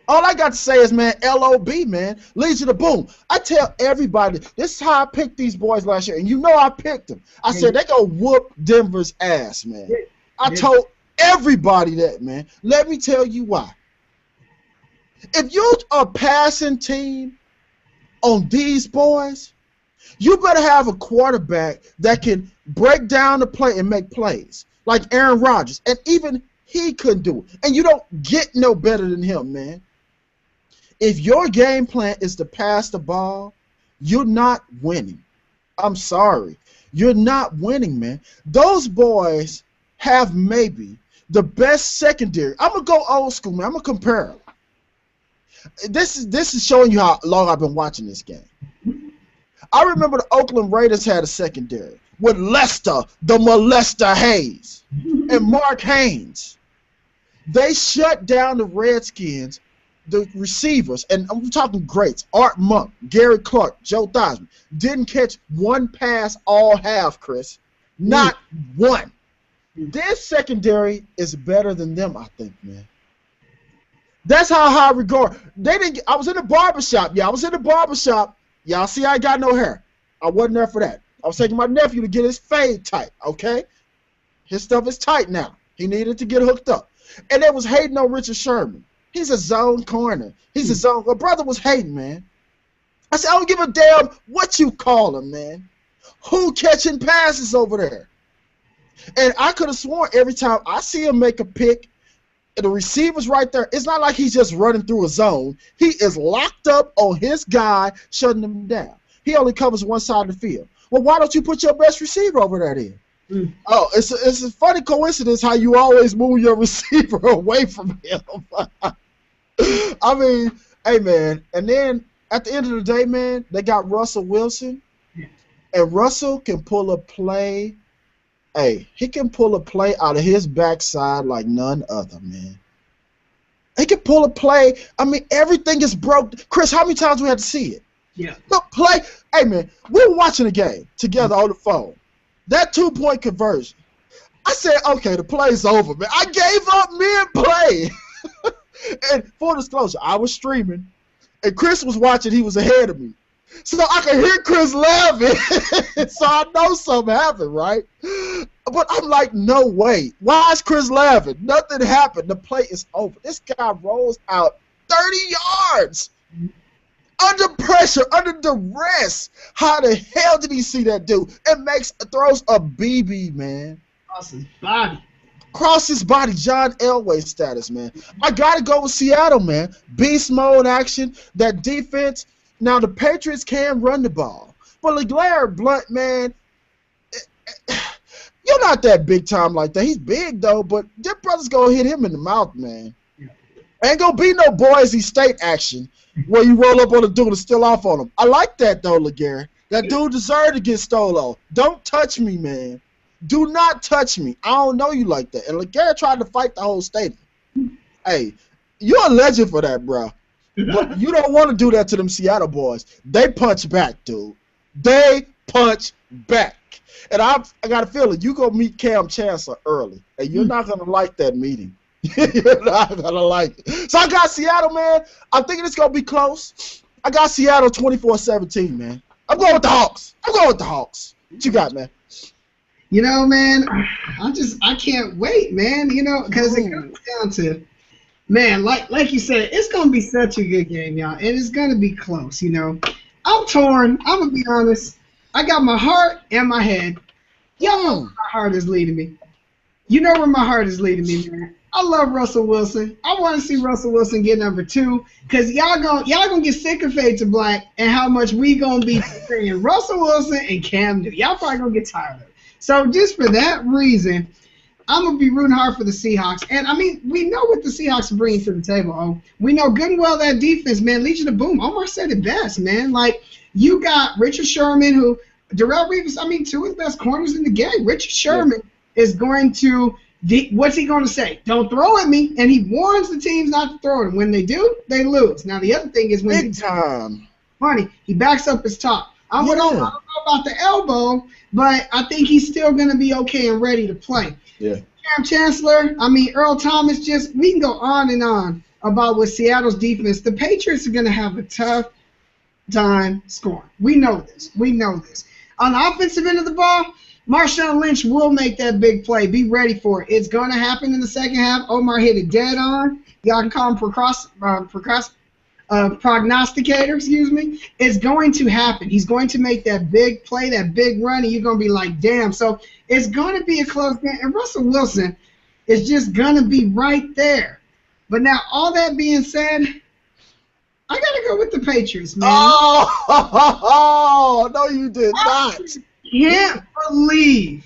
All I got to say is, man, LOB, man, Legion of Boom. I tell everybody, this is how I picked these boys last year, and you know I picked them. I said they go whoop Denver's ass, man. I told everybody that, man. Let me tell you why. If you're a passing team on these boys, you better have a quarterback that can break down the play and make plays. like Aaron Rodgers, and even he couldn't do it. And you don't get no better than him, man. If your game plan is to pass the ball, you're not winning. I'm sorry. You're not winning, man. Those boys have maybe the best secondary. I'm going to go old school, man. I'm going to compare them. This is showing you how long I've been watching this game. I remember the Oakland Raiders had a secondary with Lester, the molester Hayes, and Mark Haynes. They shut down the Redskins, the receivers, and I'm talking greats, Art Monk, Gary Clark, Joe Theismann, didn't catch one pass all half, Chris. Not one. This secondary is better than them, I think, man. That's how high regard. They didn't. I was in the barbershop. Yeah, I was in the barbershop. Y'all see I got no hair. I wasn't there for that. I was taking my nephew to get his fade tight, okay? His stuff is tight now. He needed to get hooked up. And they was hating on Richard Sherman. He's a zone corner. He's a zone. My brother was hating, man. I said, I don't give a damn what you call him, man. Who catching passes over there? And I could have sworn every time I see him make a pick, the receiver's right there. It's not like he's just running through a zone. He is locked up on his guy, shutting him down. He only covers one side of the field. Well, why don't you put your best receiver over there then? Oh, it's a funny coincidence how you always move your receiver away from him. I mean, hey, man. And then at the end of the day, man, they got Russell Wilson. And Russell can pull a play. Hey, he can pull a play out of his backside like none other, man. He can pull a play. I mean, everything is broke. Chris, how many times we had to see it? Yeah. Look, play. Hey, man, we were watching the game together on the phone. That 2-point conversion. I said, okay, the play's over, man. I gave up mid-play. And full disclosure, I was streaming, and Chris was watching. He was ahead of me. So I could hear Chris laughing. So I know something happened, right? But I'm like, no way. Why is Chris laughing? Nothing happened. The play is over. This guy rolls out 30 yards under pressure, under duress. How the hell did he see that dude? It throws a BB, man. Cross his body. Cross his body, John Elway status, man. I got to go with Seattle, man. Beast mode action, that defense. Now, the Patriots can run the ball. But LeGlaire Blunt, man, you're not that big time like that. He's big, though, but their brother's going to hit him in the mouth, man. Ain't going to be no Boise State action where you roll up on a dude and steal off on him. I like that, though, LeGlaire. That dude deserved to get stolen on. Don't touch me, man. Do not touch me. I don't know you like that. And LeGlaire tried to fight the whole stadium. Hey, you're a legend for that, bro. But you don't want to do that to them Seattle boys. They punch back, dude. They punch back. And I got a feeling you going to meet Cam Chancellor early, and you're not going to like that meeting. You're not going to like it. So I got Seattle, man. I'm thinking it's going to be close. I got Seattle 24-17, man. I'm going with the Hawks. What you got, man? You know, man, I can't wait, man, you know, because it comes down to, man, like you said, it's going to be such a good game, y'all, and it's going to be close, you know. I'm torn. I'm going to be honest. I got my heart and my head. Y'all know where my heart is leading me. You know where my heart is leading me, man. I love Russell Wilson. I want to see Russell Wilson get number 2 because y'all gonna get sick of Fade to Black and how much we going to be saying Russell Wilson and Cam Newton. Y'all probably going to get tired of it. So just for that reason, I'm going to be rooting hard for the Seahawks. And, I mean, we know what the Seahawks are bringing to the table. Oh, we know good and well that defense, man, Legion of Boom. Omar said it best, man. Like, you got Richard Sherman, who Darrell Reeves, I mean, 2 of the best corners in the game. Richard Sherman is going to what's he going to say? Don't throw at me. And he warns the teams not to throw at him. When they do, they lose. Now, the other thing is when he backs up his top. I don't know about the elbow, but I think he's still going to be okay and ready to play. Yeah. Cam Chancellor, I mean, Earl Thomas, we can go on and on about what Seattle's defense. The Patriots are going to have a tough time scoring. We know this. On the offensive end of the ball, Marshawn Lynch will make that big play. Be ready for it. It's going to happen in the second half. Omar hit it dead on. Y'all can call him prognosticator, excuse me, it's going to happen. He's going to make that big play, that big run, and you're going to be like, damn. So it's going to be a close game. And Russell Wilson is just going to be right there. But now, all that being said, I got to go with the Patriots, man. Oh, no, you did not. I can't believe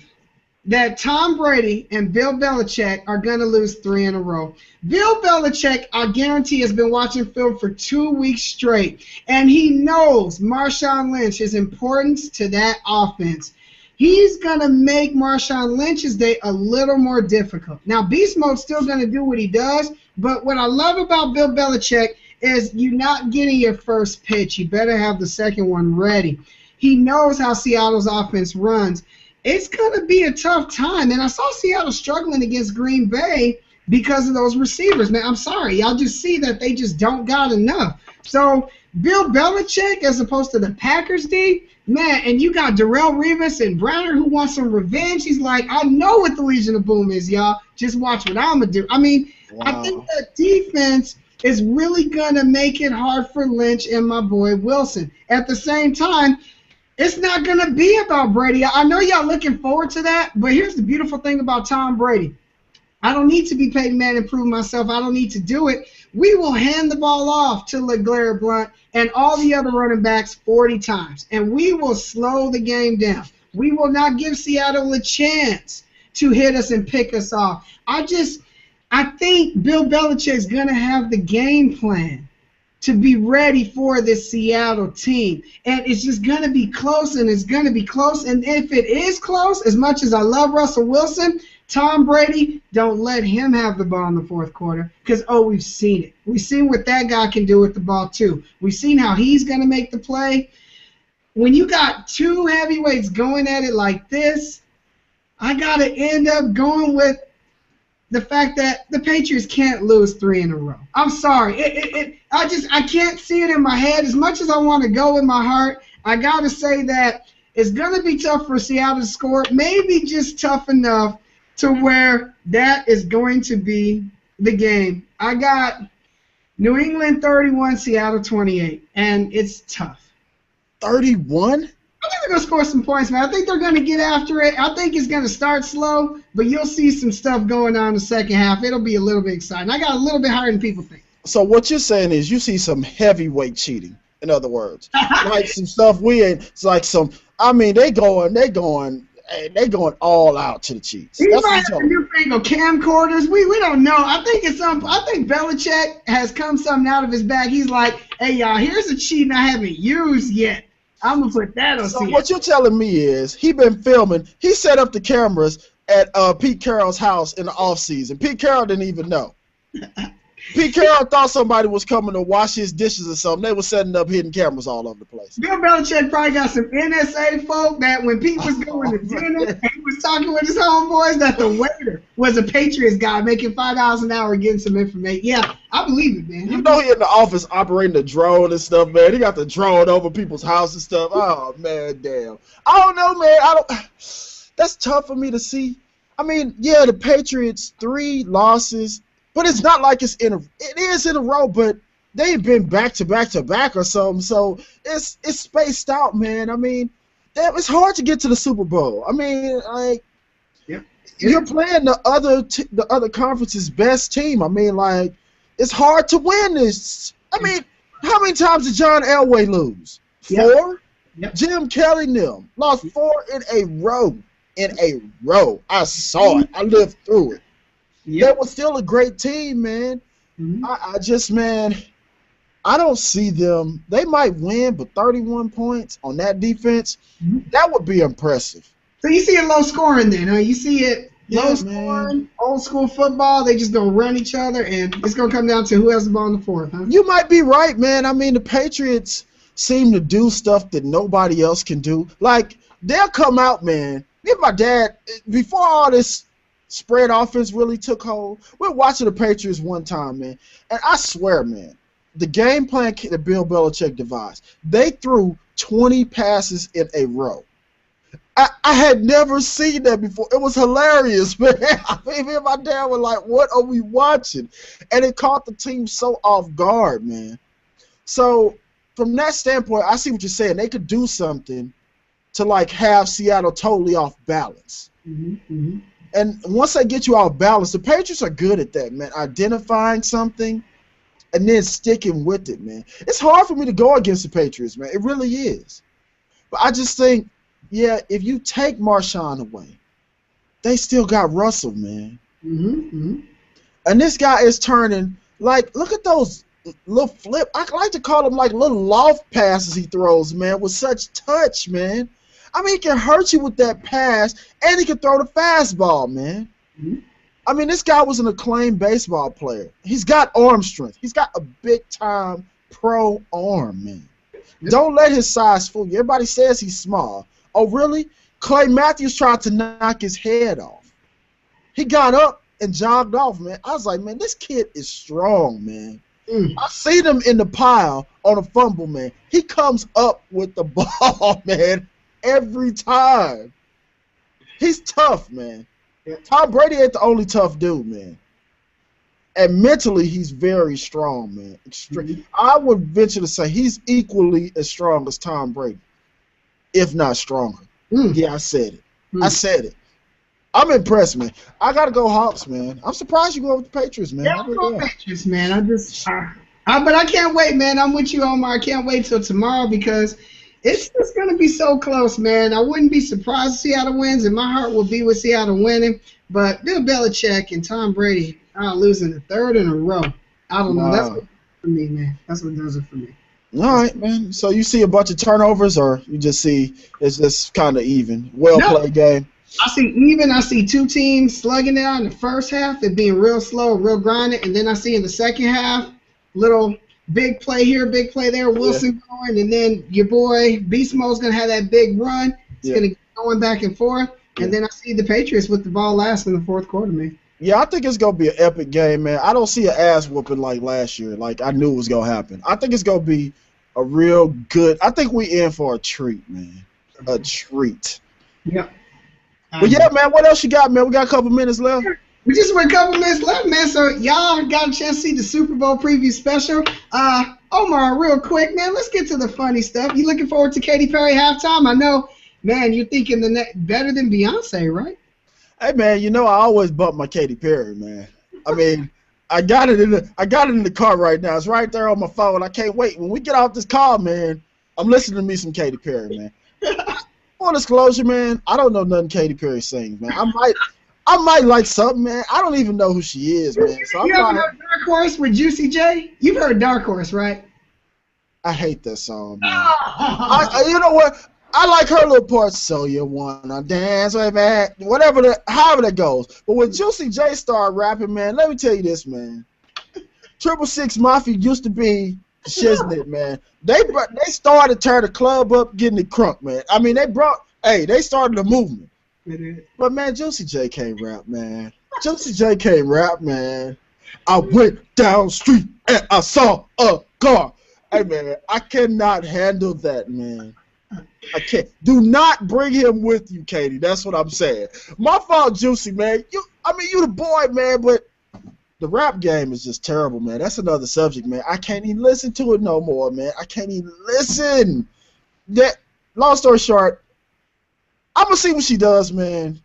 that Tom Brady and Bill Belichick are going to lose 3 in a row. Bill Belichick, I guarantee, has been watching film for 2 weeks straight, and he knows Marshawn Lynch, his importance to that offense. He's going to make Marshawn Lynch's day a little more difficult. Now, Beast Mode's still going to do what he does, but what I love about Bill Belichick is you're not getting your first pitch. You better have the second one ready. He knows how Seattle's offense runs. It's going to be a tough time. And I saw Seattle struggling against Green Bay because of those receivers. Man, I'm sorry. Y'all just see that they just don't got enough. So Bill Belichick as opposed to the Packers D, man, and you got Darrelle Revis and Browner who wants some revenge. He's like, I know what the Legion of Boom is, y'all. Just watch what I'm going to do. I mean, wow. I think that defense is really going to make it hard for Lynch and my boy Wilson. At the same time, it's not going to be about Brady. I know y'all looking forward to that, but here's the beautiful thing about Tom Brady. I don't need to be Peyton Manning and prove myself. I don't need to do it. We will hand the ball off to LeGarrette Blount and all the other running backs 40 times, and we will slow the game down. We will not give Seattle a chance to hit us and pick us off. I think Bill Belichick's going to have the game plan to be ready for this Seattle team. And it's just going to be close, and it's going to be close. And if it is close, as much as I love Russell Wilson, Tom Brady, don't let him have the ball in the fourth quarter because, we've seen it. We've seen what that guy can do with the ball, too. We've seen how he's going to make the play. When you got two heavyweights going at it like this, I got to end up going with the fact that the Patriots can't lose 3 in a row. I'm sorry. I can't see it in my head. As much as I want to go in my heart, I got to say that it's going to be tough for Seattle to score, maybe just tough enough to where that is going to be the game. I got New England 31, Seattle 28, and it's tough. 31? I think they're going to score some points, man. I think they're going to get after it. I think it's going to start slow, but you'll see some stuff going on in the second half. It'll be a little bit exciting. I got a little bit higher than people think. So what you're saying is you see some heavyweight cheating, in other words. Like some stuff we ain't, it's like some, I mean, they going all out to the Chiefs. He might have a new thing of camcorders. We don't know. I think Belichick has come something out of his bag. He's like, hey, y'all, here's a cheat I haven't used yet. I'm going to put that on. So what you're telling me is he been filming. He set up the cameras at Pete Carroll's house in the offseason. Pete Carroll didn't even know. Pete Carroll thought somebody was coming to wash his dishes or something. They were setting up hidden cameras all over the place. Bill Belichick probably got some NSA folk that when Pete was going to dinner and he was talking with his homeboys that the waiter was a Patriots guy making $5 an hour getting some information. Yeah, I believe it, man. You know he in the office operating the drone and stuff, man. He got the drone over people's house and stuff. Oh, man, damn. I don't know, man. That's tough for me to see. I mean, yeah, the Patriots, 3 losses. But it's not like it is in a row, but they've been back to back to back or something. So it's spaced out, man. I mean, it's hard to get to the Super Bowl. I mean, like, you're playing the other conference's best team. I mean, like, it's hard to win this. I mean, how many times did John Elway lose? 4? Yep. Jim Kelly and them lost 4 in a row. I saw it. I lived through it. Yep. That was still a great team, man. Mm-hmm. I don't see them. They might win, but 31 points on that defense, that would be impressive. So you see it low scoring then, huh? You see it low scoring, old school football. They just going to run each other, and it's going to come down to who has the ball in the fourth, huh? You might be right, man. I mean, the Patriots seem to do stuff that nobody else can do. Like, they'll come out, man. My dad, before all this spread offense really took hold, we're watching the Patriots one time, man, and I swear, man, the game plan that Bill Belichick devised, they threw 20 passes in a row. I had never seen that before. It was hilarious, man. I mean, me and my dad were like, what are we watching? And it caught the team so off guard, man. So from that standpoint, I see what you're saying. They could do something to like have Seattle totally off balance. And once they get you off balance, the Patriots are good at that, man. Identifying something and then sticking with it, man. It's hard for me to go against the Patriots, man. It really is. But I just think, yeah, if you take Marshawn away, they still got Russell, man. And this guy is turning, like, look at those little flip. I like to call them like little loft passes he throws, man, with such touch, man. I mean, he can hurt you with that pass, and he can throw the fastball, man. I mean, this guy was an acclaimed baseball player. He's got arm strength. He's got a big-time pro arm, man. Don't let his size fool you. Everybody says he's small. Oh, really? Clay Matthews tried to knock his head off. He got up and jogged off, man. I was like, man, this kid is strong, man. I seen him in the pile on a fumble, man. He comes up with the ball, man, every time. He's tough, man. Tom Brady ain't the only tough dude, man. And mentally, he's very strong, man. I would venture to say he's equally as strong as Tom Brady, if not stronger. Yeah, I said it. I said it. I'm impressed, man. I gotta go Hawks, man. I'm surprised you go with the Patriots, man. Yeah, I'm going Patriots, man. But I can't wait, man. I'm with you, Omar. I can't wait till tomorrow because it's just gonna be so close, man. I wouldn't be surprised if Seattle wins, and my heart will be with Seattle winning. But Bill Belichick and Tom Brady are losing the third in a row. I don't know. That's what does it for me, man. That's what does it for me. All right, man. So you see a bunch of turnovers, or you just see it's just kind of even, well-played game? I see even. I see two teams slugging it out in the first half. It being real slow, real grinding. And then I see in the second half, little big play here, big play there, Wilson going. And then your boy Beast Mode's going to have that big run. It's going to get going back and forth. And then I see the Patriots with the ball last in the fourth quarter, man. Yeah, I think it's going to be an epic game, man. I don't see an ass-whooping like last year. Like I knew it was going to happen. I think it's going to be a real good – I think we in for a treat, man. A treat. Yep. But yeah, man, what else you got, man? We got a couple minutes left. We just went a couple minutes left, man. So y'all got a chance to see the Super Bowl preview special. Omar, real quick, man, let's get to the funny stuff. You looking forward to Katy Perry halftime? I know, man, you're thinking better than Beyonce, right? Hey, man, you know I always bump my Katy Perry, man. I mean, I got it in the car right now. It's right there on my phone. I can't wait. When we get off this call, man, I'm listening to me some Katy Perry, man. Full disclosure, man, I don't know nothing Katy Perry sings, man. I might like something, man. I don't even know who she is, man. So you ever heard Dark Horse with Juicy J? You've heard Dark Horse, right? I hate that song, man. You know what? I like her little part. So you wanna dance with me? However that goes. But when Juicy J started rapping, man, let me tell you this, man. 666 Mafia used to be shiznit, man. They started to turn the club up, getting it crunk, man. I mean, they started a movement. But man, Juicy J can't rap, man. Juicy J can't rap, man. I went down the street and I saw a car. Hey, man, I cannot handle that, man. I can't. Do not bring him with you, Katie. That's what I'm saying. My fault, Juicy, man. You the boy, man, but the rap game is just terrible, man. That's another subject, man. I can't even listen to it no more, man. I can't even listen. Long story short, I'm going to see what she does, man.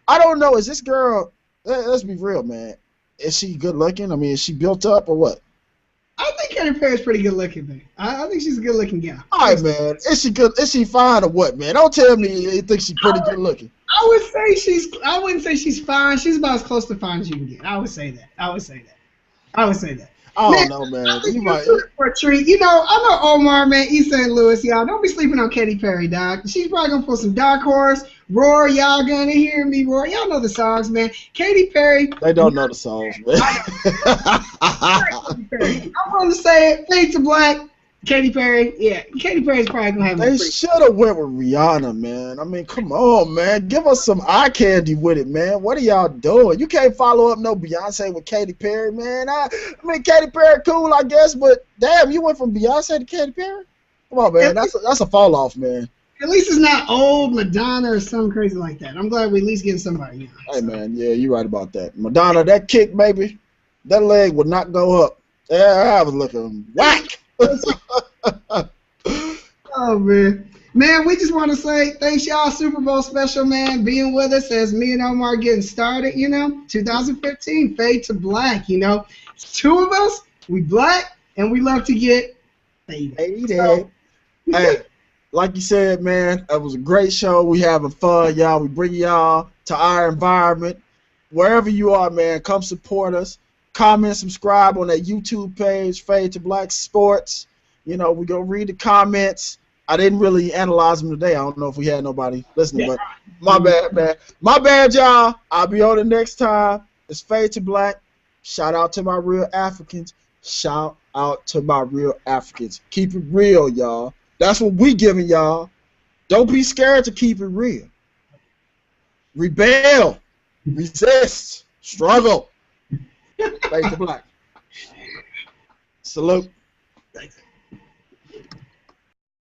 I don't know. Is this girl, let's be real, man. Is she good looking? I mean, is she built up or what? I think Katy Perry's pretty good looking, man. I think she's a good looking gal. All right, man. Is she good? Is she fine or what, man? Don't tell me you think she's pretty good looking. I wouldn't say she's fine. She's about as close to fine as you can get. I would say that. I don't know, man. You might. For a treat. You know, I know Omar, man, East St. Louis, y'all. Don't be sleeping on Katy Perry, dog. She's probably going to pull some Dark Horse. Roar, y'all going to hear me roar. Y'all know the songs, man. Katy Perry. They don't know the songs, man. I'm going to say it. Fade to Black. Katy Perry, yeah. Katy Perry's probably going to have They should have went with Rihanna, man. I mean, come on, man. Give us some eye candy with it, man. What are y'all doing? You can't follow up no Beyonce with Katy Perry, man. I mean, Katy Perry cool, I guess, but damn, you went from Beyonce to Katy Perry? Come on, man. That's a fall off, man. At least it's not old Madonna or something crazy like that. I'm glad we at least getting somebody. You know, hey, man, yeah, you're right about that. Madonna, that kick, baby, that leg would not go up. Yeah, I was looking whack. Oh man. Man, we just want to say thanks y'all, Super Bowl special, man, being with us as me and Omar getting started, 2015, Fade to Black, It's two of us, we black, and we love to get faded. So, hey, like you said, man, it was a great show. We having fun, y'all. We bring y'all to our environment. Wherever you are, man, come support us. Comment, subscribe on that YouTube page, Fade to Black Sports. We gonna read the comments. I didn't really analyze them today. I don't know if we had nobody listening, but my bad, man. My bad, y'all. I'll be on the next time. It's Fade to Black. Shout out to my real Africans. Shout out to my real Africans. Keep it real, y'all. That's what we giving y'all. Don't be scared to keep it real. Rebel. Resist. Struggle. Fade to Black. Salute. Thanks.